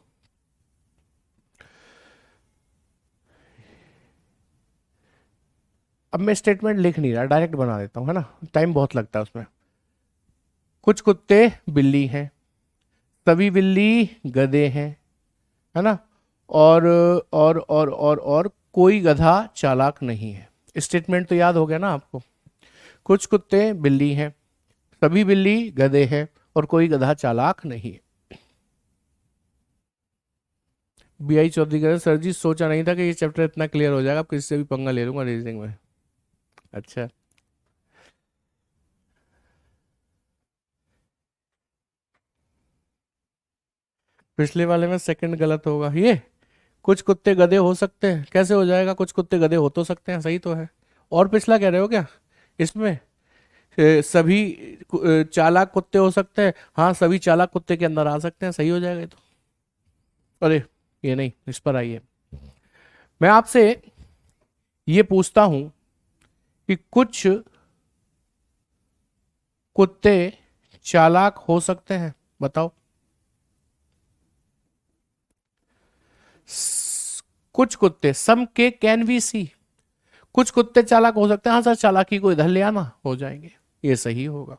अब मैं स्टेटमेंट लिख नहीं रहा, डायरेक्ट बना देता हूं, है ना, टाइम बहुत लगता है उसमें। कुछ कुत्ते बिल्ली हैं, सभी बिल्ली गधे हैं, है ना, और कोई गधा चालाक नहीं है। स्टेटमेंट तो याद हो गया ना आपको? कुछ कुत्ते बिल्ली हैं, सभी बिल्ली गधे हैं, और कोई गधा चालाक नहीं है। बीआई चौधरी कह रहे सर जी सोचा नहीं था कि ये चैप्टर इतना क्लियर हो जाएगा, अब किसी से भी पंगा ले लूंगा रीजनिंग में। अच्छा पिछले वाले में सेकंड गलत होगा, ये कुछ कुत्ते गधे हो सकते हैं कैसे हो जाएगा? कुछ कुत्ते गधे हो तो सकते हैं, सही तो है। और पिछला कह रहे हो क्या इसमें? सभी चालाक कुत्ते हो सकते हैं, हाँ सभी चालाक कुत्ते के अंदर आ सकते हैं, सही हो जाएगा ये तो। अरे ये नहीं, इस पर आइए, मैं आपसे ये पूछता हूं कि कुछ कुत्ते चालाक हो सकते हैं, बताओ। कुछ कुत्ते, सम के कैन वी सी, कुछ कुत्ते चालाक हो सकते हैं, हाँ सर चालाकी को इधर ले आना, हो जाएंगे, ये सही होगा।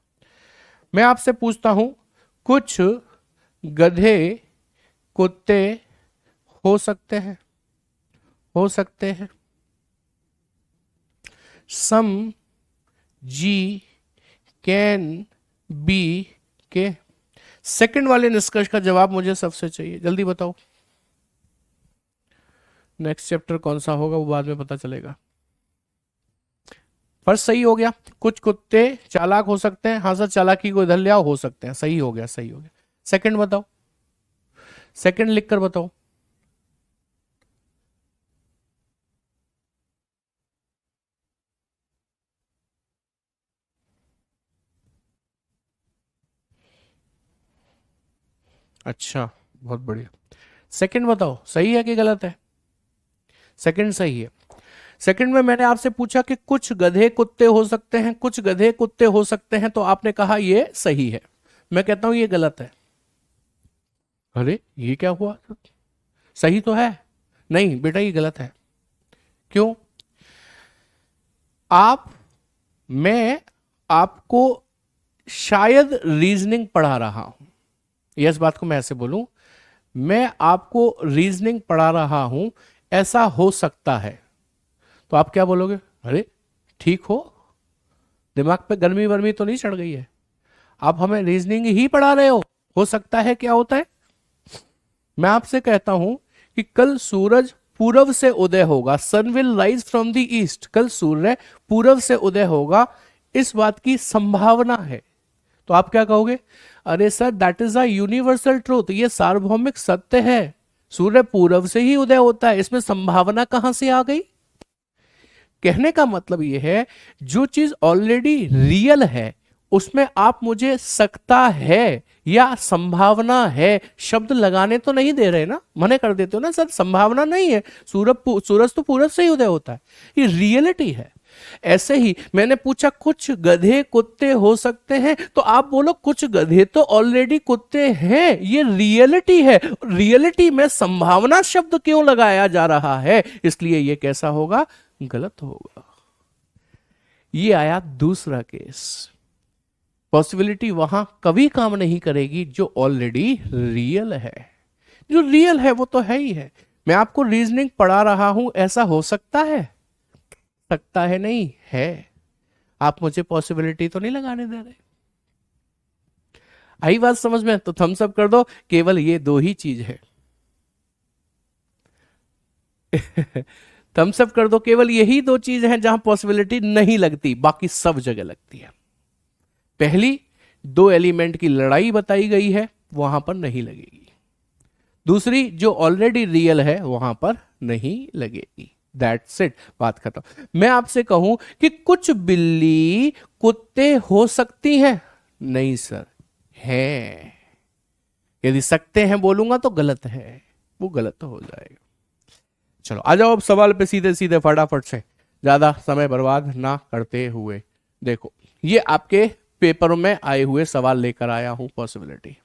मैं आपसे पूछता हूं, कुछ गधे कुत्ते हो सकते हैं, हो सकते हैं। सम जी कैन बी के। सेकंड वाले निष्कर्ष का जवाब मुझे सबसे चाहिए, जल्दी बताओ। नेक्स्ट चैप्टर कौन सा होगा वो बाद में पता चलेगा। फर्स्ट सही हो गया, कुछ कुत्ते चालाक हो सकते हैं, हाँ सर चालाकी को इधर ले आओ, हो सकते हैं, सही हो गया, सही हो गया। सेकंड बताओ, सेकंड लिखकर बताओ। अच्छा, बहुत बढ़िया। सेकंड बताओ सही है कि गलत है? सेकंड सही है। सेकंड में मैंने आपसे पूछा कि कुछ गधे कुत्ते हो सकते हैं, कुछ गधे कुत्ते हो सकते हैं, तो आपने कहा ये सही है। मैं कहता हूं ये गलत है। अरे ये क्या हुआ, सही तो है। नहीं बेटा ये गलत है। क्यों? आप, मैं आपको शायद रीजनिंग पढ़ा रहा हूं, इस बात को मैं ऐसे बोलूं, मैं आपको रीजनिंग पढ़ा रहा हूं, ऐसा हो सकता है, तो आप क्या बोलोगे? अरे ठीक हो, दिमाग पे गर्मी वर्मी तो नहीं चढ़ गई है? आप हमें रीजनिंग ही पढ़ा रहे हो सकता है क्या होता है? मैं आपसे कहता हूं कि कल सूरज पूरब से उदय होगा, sun will rise from the east, कल सूर्य पूरब से उदय होगा, इस बात की संभावना है। तो आप क्या कहोगे? अरे sir that is a universal truth, ये सार्वभौमिक सत्य है, सूर्य पूरब से ही उदय होता है, इसमें संभावना कहां से आ गई? कहने का मतलब यह है, जो चीज ऑलरेडी रियल है उसमें आप मुझे सकता है या संभावना है शब्द लगाने तो नहीं दे रहे ना, मने कर देते हो ना सर संभावना नहीं है, सूरज तो पूरब से ही उदय होता है, ये रियलिटी है। ऐसे ही मैंने पूछा कुछ गधे कुत्ते हो सकते हैं, तो आप बोलो कुछ गधे तो ऑलरेडी कुत्ते हैं, ये रियलिटी है, रियलिटी में संभावना शब्द क्यों लगाया जा रहा है, इसलिए ये कैसा होगा? गलत होगा। ये आया दूसरा केस। पॉसिबिलिटी वहां कभी काम नहीं करेगी जो ऑलरेडी रियल है, जो रियल है वो तो है ही है। मैं आपको रीजनिंग पढ़ा रहा हूं, ऐसा हो सकता है, सकता है नहीं है, आप मुझे पॉसिबिलिटी तो नहीं लगाने दे रहे। आई बात समझ में? तो थम्स अप कर दो, केवल ये दो ही चीज है। थम्स अप कर दो, केवल यही दो चीज हैं जहां पॉसिबिलिटी नहीं लगती, बाकी सब जगह लगती है। पहली, दो एलिमेंट की लड़ाई बताई गई है, वहां पर नहीं लगेगी। दूसरी, जो ऑलरेडी रियल है वहां पर नहीं लगेगी। दैट्स इट, बात खत्म। मैं आपसे कहूं कि कुछ बिल्ली कुत्ते हो सकती हैं, नहीं सर है, यदि सकते हैं बोलूंगा तो गलत है, वो गलत तो हो जाएगा। चलो आ जाओ अब सवाल पे सीधे सीधे फटाफट से, ज्यादा समय बर्बाद ना करते हुए। देखो ये आपके पेपर में आए हुए सवाल लेकर आया हूं, पॉसिबिलिटी।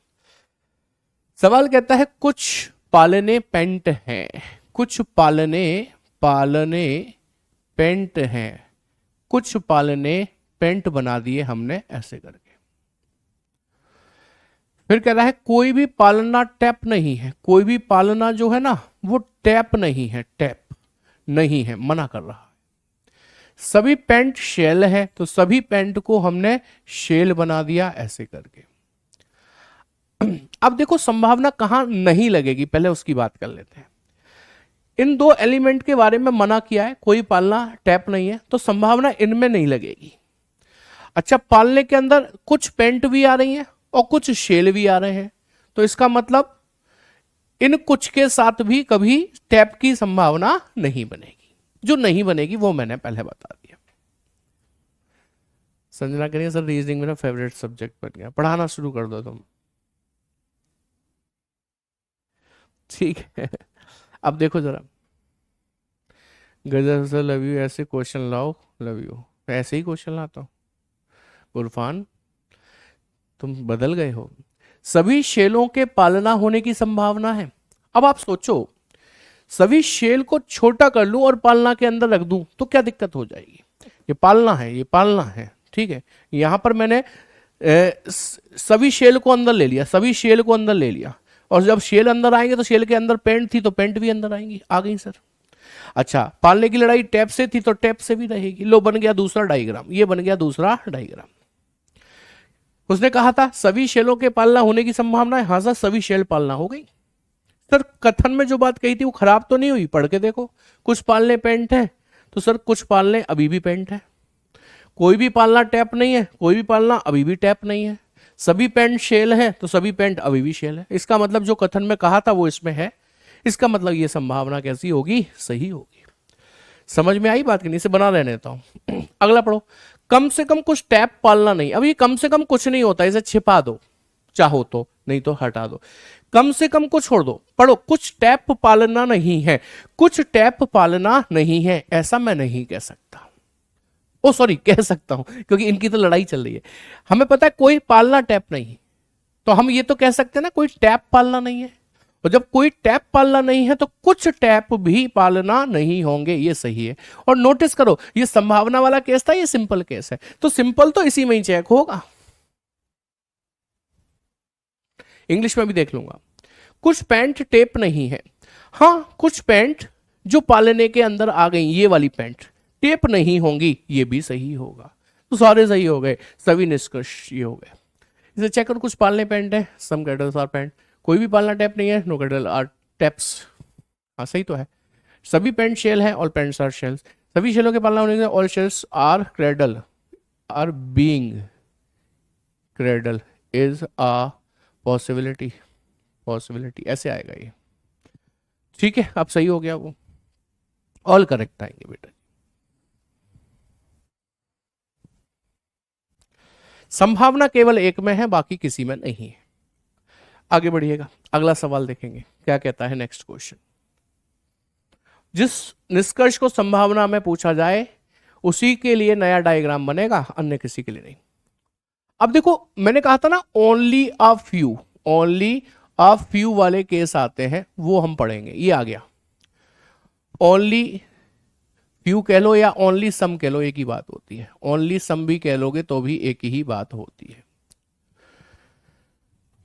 सवाल कहता है कुछ पालने पेंट हैं, कुछ पालने पालने पेंट हैं, कुछ पालने पेंट बना दिए हमने ऐसे करके। फिर कह रहा है कोई भी पालना टैप नहीं है, कोई भी पालना जो है ना वो टैप नहीं है, टैप नहीं है, मना कर रहा है। सभी पेंट शेल है, तो सभी पेंट को हमने शेल बना दिया ऐसे करके। अब देखो संभावना कहां नहीं लगेगी, पहले उसकी बात कर लेते हैं। इन दो एलिमेंट के बारे में मना किया है, कोई पालना टैप नहीं है, तो संभावना इनमें नहीं लगेगी। अच्छा, पालने के अंदर कुछ पेंट भी आ रही हैं और कुछ शेल भी आ रहे हैं, तो इसका मतलब इन कुछ के साथ भी कभी टैप की संभावना नहीं बनेगी। जो नहीं बनेगी वो मैंने पहले बता दिया। संजना करिए सर रीजनिंग मेरा फेवरेट सब्जेक्ट बन गया, पढ़ाना शुरू कर दो तुम। ठीक है, अब देखो जरा, गजर से लव यू ऐसे क्वेश्चन लाओ, लव यू ऐसे ही क्वेश्चन लाता हूं। उरफान तुम बदल गए हो। सभी शेलों के पालना होने की संभावना है। अब आप सोचो, सभी शेल को छोटा कर लूं और पालना के अंदर रख दूं तो क्या दिक्कत हो जाएगी? ये पालना है, ये पालना है, ठीक है। यहां पर मैंने सभी शेल को अंदर ले लिया, सभी शेल को अंदर ले लिया, और जब शेल अंदर आएंगे तो शेल के अंदर पेंट थी तो पेंट भी अंदर आएंगी, आ गई सर। अच्छा, पालने की लड़ाई टैप से थी तो टैप से भी रहेगी। लो, बन गया दूसरा डायग्राम, ये बन गया दूसरा डायग्राम। उसने कहा था सभी शेलों के पालना होने की संभावना है। हाँ सर, सभी शेल पालना हो गई। सर कथन में जो बात कही थी वो खराब तो नहीं हुई? पढ़ के देखो, कुछ पालने पेंट है तो सर कुछ पालने अभी भी पेंट है, कोई भी पालना टैप नहीं है, कोई भी पालना अभी भी टैप नहीं है, सभी पेंट शेल है तो सभी पेंट अभी भी शेल है। इसका मतलब जो कथन में कहा था वो इसमें है। इसका मतलब ये संभावना कैसी होगी? सही होगी। समझ में आई बात की नहीं? इसे बना रहने देता हूं। अगला पढ़ो। कम से कम कुछ टैप पालना नहीं। अब ये कम से कम कुछ नहीं होता, इसे छिपा दो चाहो तो, नहीं तो हटा दो। कम से कम को छोड़ दो, पढ़ो कुछ टैप पालना नहीं है, कुछ टैप पालना नहीं है, ऐसा मैं नहीं कह सकता। ओ सॉरी, कह सकता हूं क्योंकि इनकी तो लड़ाई चल रही है। हमें पता है कोई पालना टैप नहीं, तो हम ये तो कह सकते हैं ना कोई टैप पालना नहीं है। और जब कोई टैप पालना नहीं है तो कुछ टैप भी पालना नहीं होंगे, ये सही है। और नोटिस करो, ये संभावना वाला केस था, ये सिंपल केस है, तो सिंपल तो इसी में ही चेक होगा। इंग्लिश में भी देख लूंगा। कुछ पैंट टेप नहीं है। हाँ, कुछ पैंट जो पालने के अंदर आ गई, ये वाली पैंट टेप नहीं होंगी, ये भी सही होगा। तो सारे सही हो गए, सभी निष्कर्ष ये हो गए। इसे चेक करो, कुछ पालने पैंट है, सम कैटल्स आर पैंट, कोई भी पालना टैप नहीं है, नो कैटल आर टैप्स। हाँ सही तो है। सभी पैंट शेल है, ऑल पैंट्स आर शेल्स। सभी शेलों के पालना होने के all shells are cradle, are being cradle is a possibility, possibility ऐसे आएगा ये। ठीक है, अब सही हो गया वो, ऑल करेक्ट आएंगे बेटा। संभावना केवल एक में है, बाकी किसी में नहीं है। आगे बढ़िएगा, अगला सवाल देखेंगे क्या कहता है नेक्स्ट क्वेश्चन। जिस निष्कर्ष को संभावना में पूछा जाए उसी के लिए नया डायग्राम बनेगा, अन्य किसी के लिए नहीं। अब देखो, मैंने कहा था ना only a few, only a few वाले केस आते हैं, वो हम पढ़ेंगे। ये आ गया, ओनली फ्यू कह लो या ओनली सम कह लो, एक ही बात होती है। ओनली सम भी कह लोगे तो भी एक ही बात होती है।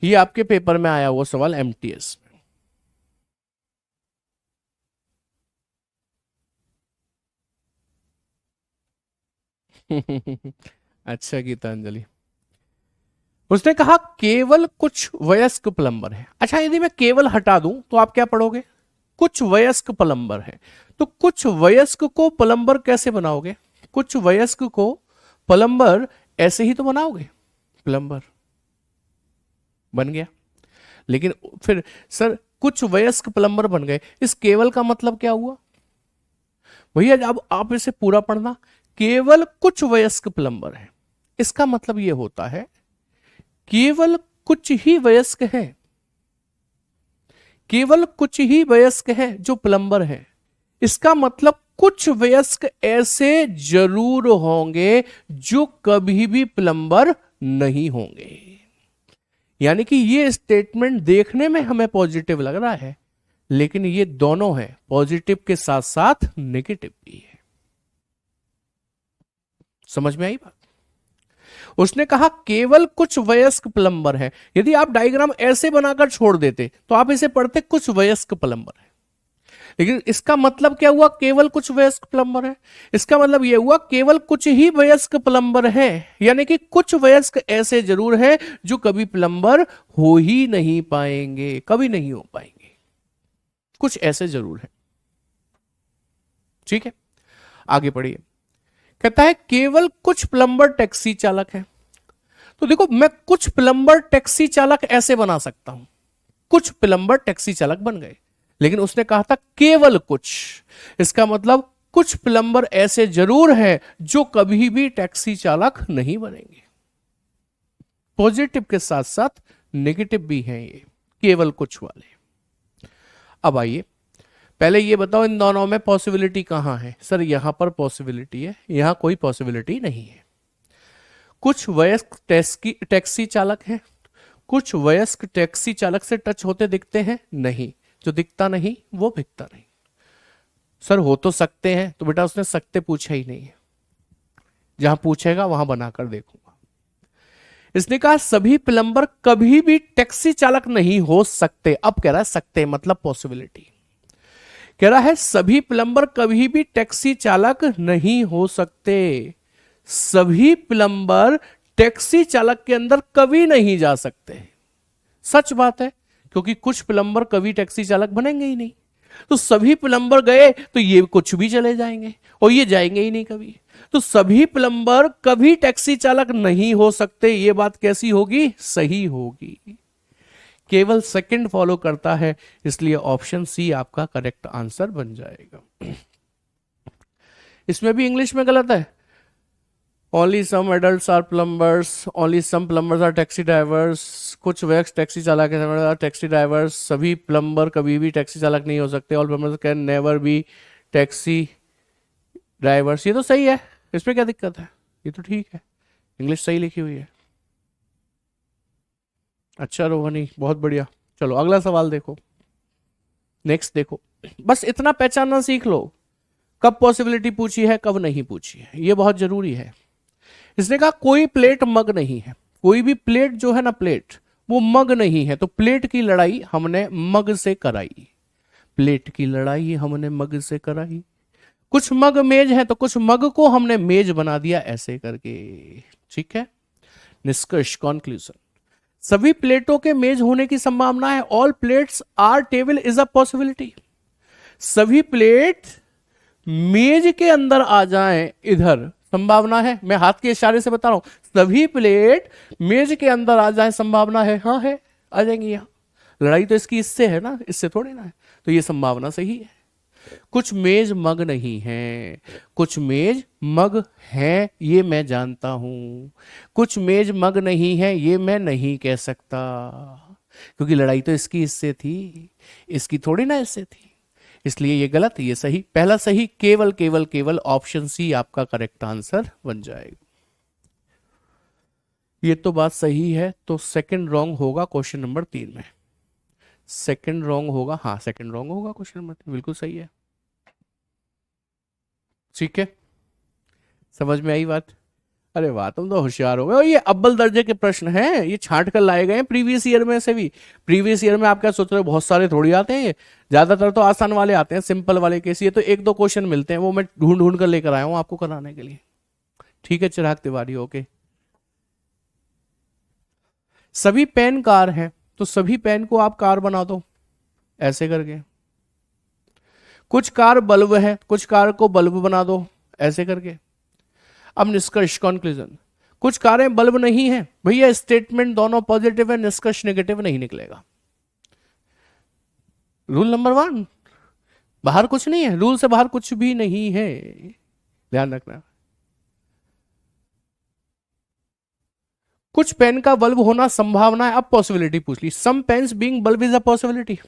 ये आपके पेपर में आया वो सवाल एमटीएस में। अच्छा गीतांजलि, उसने कहा केवल कुछ वयस्क प्लम्बर है। अच्छा, यदि मैं केवल हटा दूं तो आप क्या पढ़ोगे? कुछ वयस्क प्लम्बर है। तो कुछ वयस्क को प्लम्बर कैसे बनाओगे? कुछ वयस्क को प्लम्बर ऐसे ही तो बनाओगे, प्लम्बर बन गया। लेकिन फिर सर कुछ वयस्क प्लम्बर बन गए, इस केवल का मतलब क्या हुआ भैया? अब आप इसे पूरा पढ़ना। केवल कुछ वयस्क प्लम्बर है, इसका मतलब यह होता है केवल कुछ ही वयस्क हैं, केवल कुछ ही वयस्क हैं जो प्लम्बर हैं। इसका मतलब कुछ वयस्क ऐसे जरूर होंगे जो कभी भी प्लम्बर नहीं होंगे। यानी कि ये स्टेटमेंट देखने में हमें पॉजिटिव लग रहा है, लेकिन ये दोनों है, पॉजिटिव के साथ साथ नेगेटिव भी है। समझ में आई बात? उसने कहा केवल कुछ वयस्क प्लम्बर है। यदि आप डायग्राम ऐसे बनाकर छोड़ देते तो आप इसे पढ़ते कुछ वयस्क प्लम्बर है, लेकिन इसका मतलब क्या हुआ? केवल कुछ वयस्क प्लम्बर है। इसका मतलब यह हुआ केवल कुछ ही वयस्क प्लम्बर है, यानी कि कुछ वयस्क ऐसे जरूर है जो कभी प्लम्बर हो ही नहीं पाएंगे, कभी नहीं हो पाएंगे, कुछ ऐसे जरूर है। ठीक है, आगे पढ़िए। कहता है केवल कुछ प्लम्बर टैक्सी चालक है। तो देखो, मैं कुछ प्लम्बर टैक्सी चालक ऐसे बना सकता हूं, कुछ प्लम्बर टैक्सी चालक बन गए, लेकिन उसने कहा था केवल कुछ। इसका मतलब कुछ प्लम्बर ऐसे जरूर हैं जो कभी भी टैक्सी चालक नहीं बनेंगे। पॉजिटिव के साथ साथ नेगेटिव भी हैं ये केवल कुछ वाले। अब आइए, पहले ये बताओ इन दोनों में पॉसिबिलिटी कहां है? सर यहां पर पॉसिबिलिटी है, यहां कोई पॉसिबिलिटी नहीं है। कुछ वयस्क टैक्सी चालक हैं, कुछ वयस्क टैक्सी चालक से टच होते दिखते हैं, नहीं, जो दिखता नहीं वो बिकता नहीं। सर हो तो सकते हैं, तो बेटा उसने सकते पूछा ही नहीं है, जहां पूछेगा वहां बनाकर देखूंगा। इसने कहा सभी प्लम्बर कभी भी टैक्सी चालक नहीं हो सकते। अब कह रहा है सकते मतलब पॉसिबिलिटी, कह रहा है सभी प्लम्बर कभी भी टैक्सी चालक नहीं हो सकते। सभी प्लम्बर टैक्सी चालक के अंदर कभी नहीं जा सकते। सच बात है, क्योंकि कुछ प्लम्बर कभी टैक्सी चालक बनेंगे ही नहीं। तो सभी प्लम्बर गए तो ये कुछ भी चले जाएंगे और ये जाएंगे ही नहीं कभी। तो सभी प्लम्बर कभी टैक्सी चालक नहीं हो सकते। ये बात कैसी होगी? सही होगी। केवल सेकंड फॉलो करता है, इसलिए ऑप्शन सी आपका करेक्ट आंसर बन जाएगा। इसमें भी इंग्लिश में गलत है। Only some adults are plumbers, only some plumbers are taxi drivers, कुछ वैक्स टैक्सी चालक है टैक्सी ड्राइवर्स, सभी प्लम्बर कभी भी टैक्सी चालक नहीं हो सकते, all plumbers can never be taxi drivers. ये तो सही है, इसमें क्या दिक्कत है? ये तो ठीक है, इंग्लिश सही लिखी हुई है। अच्छा रोहनी, बहुत बढ़िया। चलो अगला सवाल देखो, नेक्स्ट देखो। बस इतना पहचानना सीख लो, कब पॉसिबिलिटी पूछी है कब नहीं पूछी है, ये बहुत जरूरी है। इसने कहा कोई प्लेट मग नहीं है। कोई भी प्लेट जो है ना, प्लेट वो मग नहीं है। तो प्लेट की लड़ाई हमने मग से कराई। प्लेट की लड़ाई हमने मग से कराई। कुछ मग मेज है तो कुछ मग को हमने मेज बना दिया ऐसे करके। ठीक है, निष्कर्ष कॉन्क्लूजन, सभी प्लेटों के मेज होने की संभावना है। All plates are table is a possibility. सभी प्लेट मेज के अंदर आ जाएं, इधर संभावना है। मैं हाथ के इशारे से बता रहा हूं, सभी प्लेट मेज के अंदर आ जाए संभावना है। हाँ है, आ जाएंगी। यहां लड़ाई तो इसकी इससे है ना, इससे थोड़ी ना है। तो ये संभावना सही है। कुछ मेज मग नहीं है, कुछ मेज मग है, ये मैं जानता हूं। कुछ मेज मग नहीं है, ये मैं नहीं कह सकता, क्योंकि लड़ाई तो इसकी इससे थी, इसकी थोड़ी ना इससे थी। इसलिए ये गलत, ये सही। पहला सही, केवल केवल केवल ऑप्शन सी आपका करेक्ट आंसर बन जाएगा। ये तो बात सही है, तो सेकंड रॉन्ग होगा क्वेश्चन नंबर 3 में। सेकंड रॉन्ग होगा, हाँ सेकंड रॉन्ग होगा क्वेश्चन नंबर 3, बिल्कुल सही है। ठीक है, समझ में आई बात? अरे वाह, तुम तो होशियार हो गए। और ये अव्वल दर्जे के प्रश्न हैं, ये छांट कर लाए गए हैं प्रीवियस ईयर में से भी। प्रीवियस ईयर में आप क्या सोच रहे हो, बहुत सारे थोड़ी आते हैं, ज्यादातर तो आसान वाले आते हैं, सिंपल वाले केस। ये तो एक दो क्वेश्चन मिलते हैं, वो मैं ढूंढ ढूंढ कर लेकर आया हूं आपको कराने के लिए। ठीक है चिराग तिवारी, ओके। सभी पेन कार हैं, तो सभी पेन को आप कार बना दो ऐसे करके। कुछ कार बल्ब है, कुछ कार को बल्ब बना दो ऐसे करके। अब निष्कर्ष कॉन्क्लूजन, कुछ कारें बल्ब नहीं है। भैया स्टेटमेंट दोनों पॉजिटिव है, निष्कर्ष नेगेटिव नहीं निकलेगा। रूल नंबर 1, बाहर कुछ नहीं है, रूल से बाहर कुछ भी नहीं है, ध्यान रखना। कुछ पेन का बल्ब होना संभावना है। अब पॉसिबिलिटी पूछ ली, some pens being bulb is a possibility.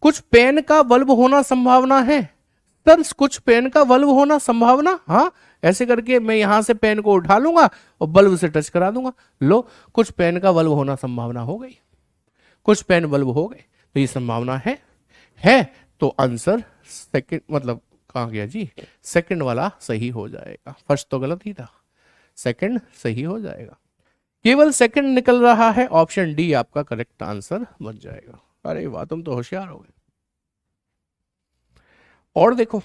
कुछ पेन का बल्ब होना संभावना है। सर कुछ पेन का बल्ब होना संभावना, हाँ ऐसे करके मैं यहां से पेन को उठा लूंगा और बल्ब से टच करा दूंगा। लो, कुछ पेन का बल्ब होना संभावना हो गई, कुछ पेन बल्ब हो गए, तो ये संभावना है। तो आंसर सेकंड, मतलब कहां गया जी, सेकंड वाला सही हो जाएगा। फर्स्ट तो गलत ही था, सेकंड सही हो जाएगा। केवल सेकंड निकल रहा है, ऑप्शन डी आपका करेक्ट आंसर बन जाएगा। अरे वाह, तुम तो होशियार हो गए। और देखो,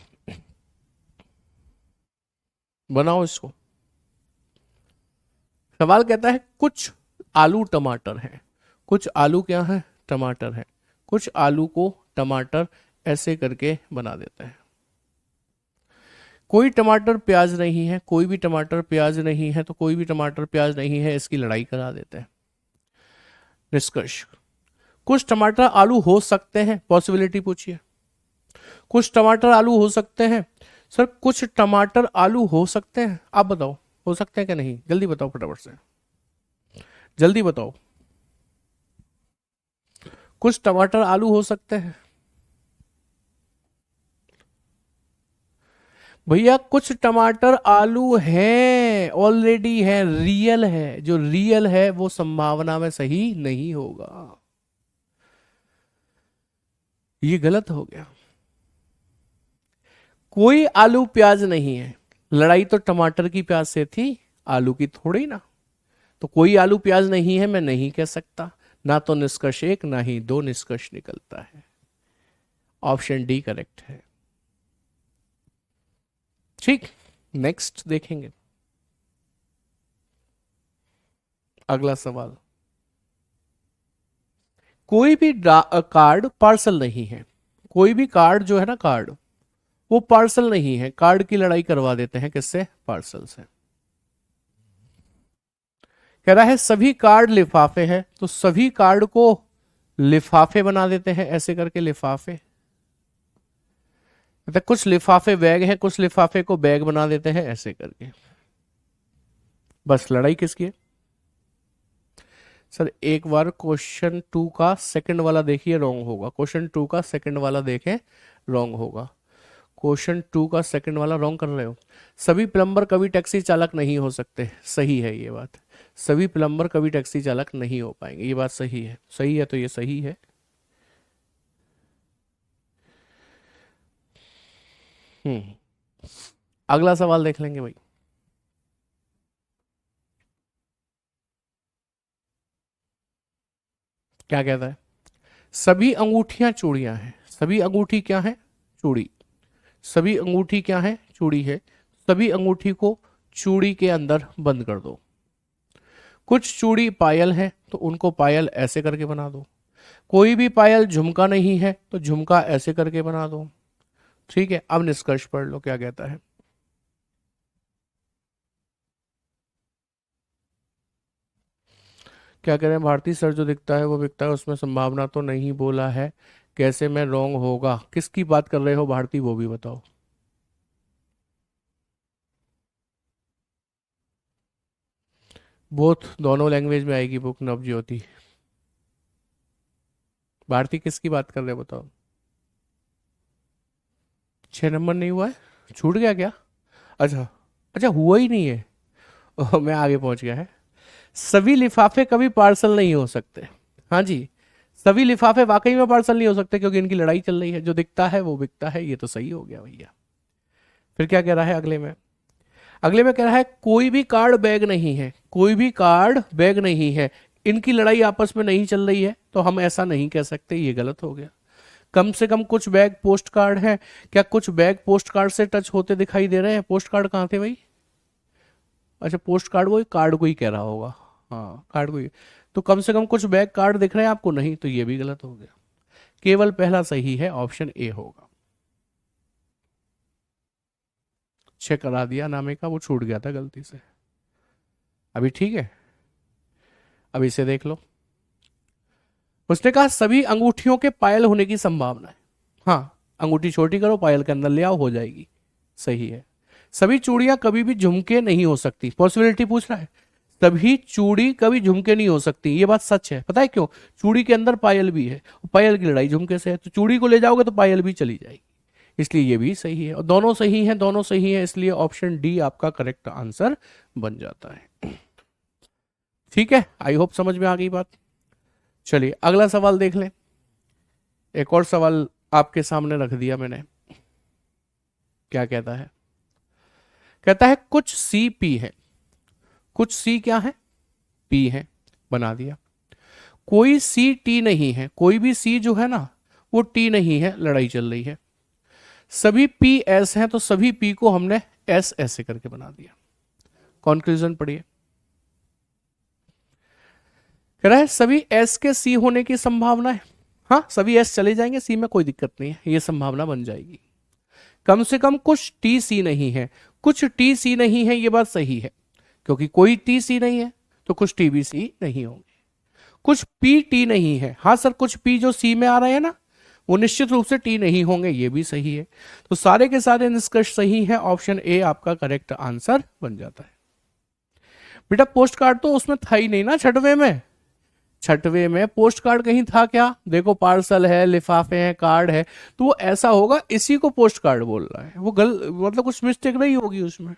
बनाओ इसको। सवाल कहता है कुछ आलू टमाटर है, कुछ आलू क्या है, टमाटर है। कुछ आलू को टमाटर ऐसे करके बना देते हैं। कोई टमाटर प्याज नहीं है, कोई भी टमाटर प्याज नहीं है, तो कोई भी टमाटर प्याज नहीं है, इसकी लड़ाई करा देते हैं। निष्कर्ष, कुछ टमाटर आलू हो सकते हैं, पॉसिबिलिटी पूछिए। कुछ टमाटर आलू हो सकते हैं। सर कुछ टमाटर आलू हो सकते हैं, आप बताओ हो सकते हैं क्या नहीं, जल्दी बताओ फटाफट से, जल्दी बताओ। कुछ टमाटर आलू हो सकते हैं भैया, कुछ टमाटर आलू हैं, ऑलरेडी है, रियल है। जो रियल है वो संभावना में सही नहीं होगा, ये गलत हो गया। कोई आलू प्याज नहीं है। लड़ाई तो टमाटर की प्याज से थी, आलू की थोड़ी ना। तो कोई आलू प्याज नहीं है मैं नहीं कह सकता। ना तो निष्कर्ष एक ना ही दो निष्कर्ष निकलता है। ऑप्शन डी करेक्ट है। ठीक, नेक्स्ट देखेंगे। अगला सवाल, कोई भी कार्ड पार्सल नहीं है। कोई भी कार्ड जो है ना, कार्ड वो पार्सल नहीं है। कार्ड की लड़ाई करवा देते हैं किससे? पार्सल से। कह रहा है सभी कार्ड लिफाफे हैं, तो सभी कार्ड को लिफाफे बना देते हैं ऐसे करके, लिफाफे। मतलब कुछ लिफाफे बैग है, कुछ लिफाफे को बैग बना देते हैं ऐसे करके। बस लड़ाई किसकी है? सर एक बार क्वेश्चन 2 का सेकंड वाला देखिए, रॉन्ग होगा। क्वेश्चन 2 का सेकंड वाला देखें, रॉन्ग होगा। क्वेश्चन 2 का सेकंड वाला रॉन्ग कर रहे हो। सभी प्लम्बर कभी टैक्सी चालक नहीं हो सकते, सही है ये बात। सभी प्लम्बर कभी टैक्सी चालक नहीं हो पाएंगे, ये बात सही है। सही है तो ये सही है। अगला सवाल देख लेंगे भाई। क्या कहता है? सभी अंगूठियां चूड़ियां हैं। सभी अंगूठी क्या है? चूड़ी। सभी अंगूठी क्या है? चूड़ी है। सभी अंगूठी को चूड़ी के अंदर बंद कर दो। कुछ चूड़ी पायल है तो उनको पायल ऐसे करके बना दो। कोई भी पायल झुमका नहीं है तो झुमका ऐसे करके बना दो। ठीक है, अब निष्कर्ष पढ़ लो क्या कहता है। क्या कह रहे हैं भारती सर? जो दिखता है वो बिकता है, उसमें संभावना तो नहीं बोला है, कैसे में रॉन्ग होगा? किसकी बात कर रहे हो भारती, वो भी बताओ। बोथ, दोनों लैंग्वेज में आएगी बुक नवज्योति। भारती किसकी बात कर रहे हो बताओ। 6 नंबर नहीं हुआ है? छूट गया क्या? अच्छा, अच्छा हुआ ही नहीं है। ओह, मैं आगे पहुंच गया है। सभी लिफाफे कभी पार्सल नहीं हो सकते। हाँ जी, सभी लिफाफे वाकई में पार्सल नहीं हो सकते क्योंकि इनकी लड़ाई चल रही है। जो दिखता है वो बिकता है, ये तो सही हो गया भैया। फिर क्या कह रहा है अगले में? अगले में कह रहा है कोई भी कार्ड बैग नहीं है। कोई भी कार्ड बैग नहीं है, इनकी लड़ाई आपस में नहीं चल रही है, तो हम ऐसा नहीं कह सकते, ये गलत हो गया। कम से कम कुछ बैग पोस्ट कार्ड है। क्या कुछ बैग पोस्ट कार्ड से टच होते दिखाई दे रहे हैं? पोस्ट कार्ड कहाँ थे भाई? अच्छा, पोस्ट कार्ड वो कार्ड को ही कह रहा होगा। हाँ, कार्ड को ही। तो कम से कम कुछ बैग कार्ड दिख रहे हैं आपको? नहीं, तो ये भी गलत हो गया। केवल पहला सही है, ऑप्शन ए होगा। चेक करा दिया नामे का, वो छूट गया था गलती से। अभी ठीक है, अब इसे देख लो। उसने कहा सभी अंगूठियों के पायल होने की संभावना है। हाँ, अंगूठी छोटी करो, पायल के अंदर ले आओ, हो जाएगी। सही है। सभी चूड़ियां कभी भी झुमके नहीं हो सकती, पॉसिबिलिटी पूछ रहा है। सभी चूड़ी कभी झुमके नहीं हो सकती, ये बात सच है। पता है क्यों? चूड़ी के अंदर पायल भी है, पायल की लड़ाई झुमके से है, तो चूड़ी को ले जाओगे तो पायल भी चली जाएगी। इसलिए ये भी सही है, और दोनों सही हैं, दोनों सही हैं, इसलिए ऑप्शन डी आपका करेक्ट आंसर बन जाता है। ठीक है, आई होप समझ में आ गई बात। चलिए अगला सवाल देख लें। एक और सवाल आपके सामने रख दिया मैंने। क्या कहता है? कहता है कुछ सी पी है। कुछ सी क्या है? पी है, बना दिया। कोई सी टी नहीं है। कोई भी सी जो है ना वो टी नहीं है, लड़ाई चल रही है। सभी पी एस हैं तो सभी पी को हमने एस ऐसे करके बना दिया। कंक्लूजन पढ़िए। कह रहा है सभी एस के सी होने की संभावना है। हाँ, सभी एस चले जाएंगे, सी में कोई दिक्कत नहीं है, ये संभावना बन जाएगी। कम से कम कुछ टी सी नहीं है। कुछ टी सी नहीं है, ये बात सही है, क्योंकि कोई टी सी नहीं है तो कुछ टी बी सी नहीं होंगे। कुछ पी टी नहीं है। हाँ सर, कुछ पी जो सी में आ रहे हैं ना वो निश्चित रूप से टी नहीं होंगे, ये भी सही है। तो सारे के सारे निष्कर्ष सही है, ऑप्शन ए आपका करेक्ट आंसर बन जाता है। बेटा पोस्ट कार्ड तो उसमें था ही नहीं ना, छठवें में। छठवें में पोस्ट कार्ड कहीं था क्या? देखो पार्सल है, लिफाफे हैं, कार्ड है, तो वो ऐसा होगा, इसी को पोस्ट कार्ड बोल रहा है। वो मतलब कुछ मिस्टेक नहीं होगी उसमें,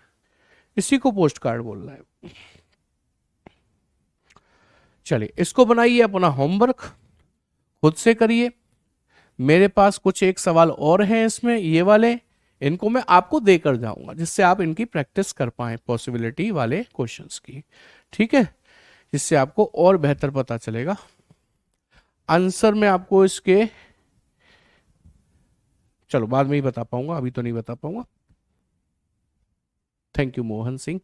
इसी को पोस्ट कार्ड बोल रहा है। चलिए इसको बनाइए अपना होमवर्क, खुद से करिए। मेरे पास कुछ एक सवाल और हैं इसमें, ये वाले, इनको मैं आपको देकर जाऊंगा जिससे आप इनकी प्रैक्टिस कर पाए पॉसिबिलिटी वाले क्वेश्चंस की, ठीक है, जिससे आपको और बेहतर पता चलेगा। आंसर मैं आपको इसके चलो बाद में ही बता पाऊंगा, अभी तो नहीं बता पाऊंगा। Thank you Mohan Singh.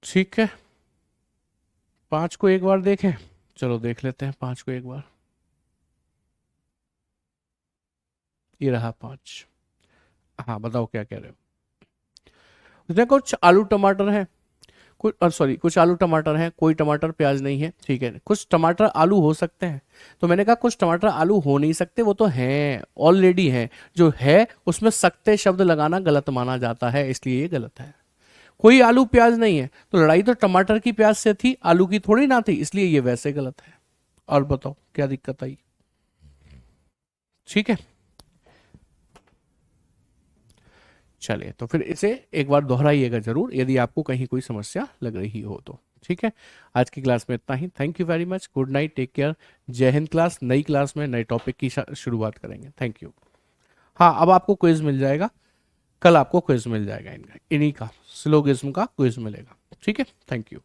ठीक है, 5 को एक बार देखें, चलो देख लेते हैं 5 को एक बार। ये रहा 5। हाँ बताओ क्या कह रहे हो। इसमें कुछ आलू टमाटर है, कुछ सॉरी कुछ आलू टमाटर है, कोई टमाटर प्याज नहीं है, ठीक है। कुछ टमाटर आलू हो सकते हैं, तो मैंने कहा कुछ टमाटर आलू हो नहीं सकते, वो तो हैं, ऑलरेडी हैं। जो है उसमें सकते शब्द लगाना गलत माना जाता है, इसलिए ये गलत है। कोई आलू प्याज नहीं है, तो लड़ाई तो टमाटर की प्याज से थी, आलू की थोड़ी ना थी, इसलिए ये वैसे गलत है। और बताओ क्या दिक्कत आई। ठीक है, चलिए तो फिर इसे एक बार दोहराइएगा जरूर यदि आपको कहीं कोई समस्या लग रही हो तो। ठीक है, आज की क्लास में इतना ही। Thank you very much, good night, take care, जय हिंद। क्लास नई क्लास में नए टॉपिक की शुरुआत करेंगे। Thank you. हाँ अब आपको क्विज मिल जाएगा, कल आपको क्विज मिल जाएगा इनका, इन्हीं का सिलोगिज्म का क्विज मिलेगा। ठीक है, थैंक यू।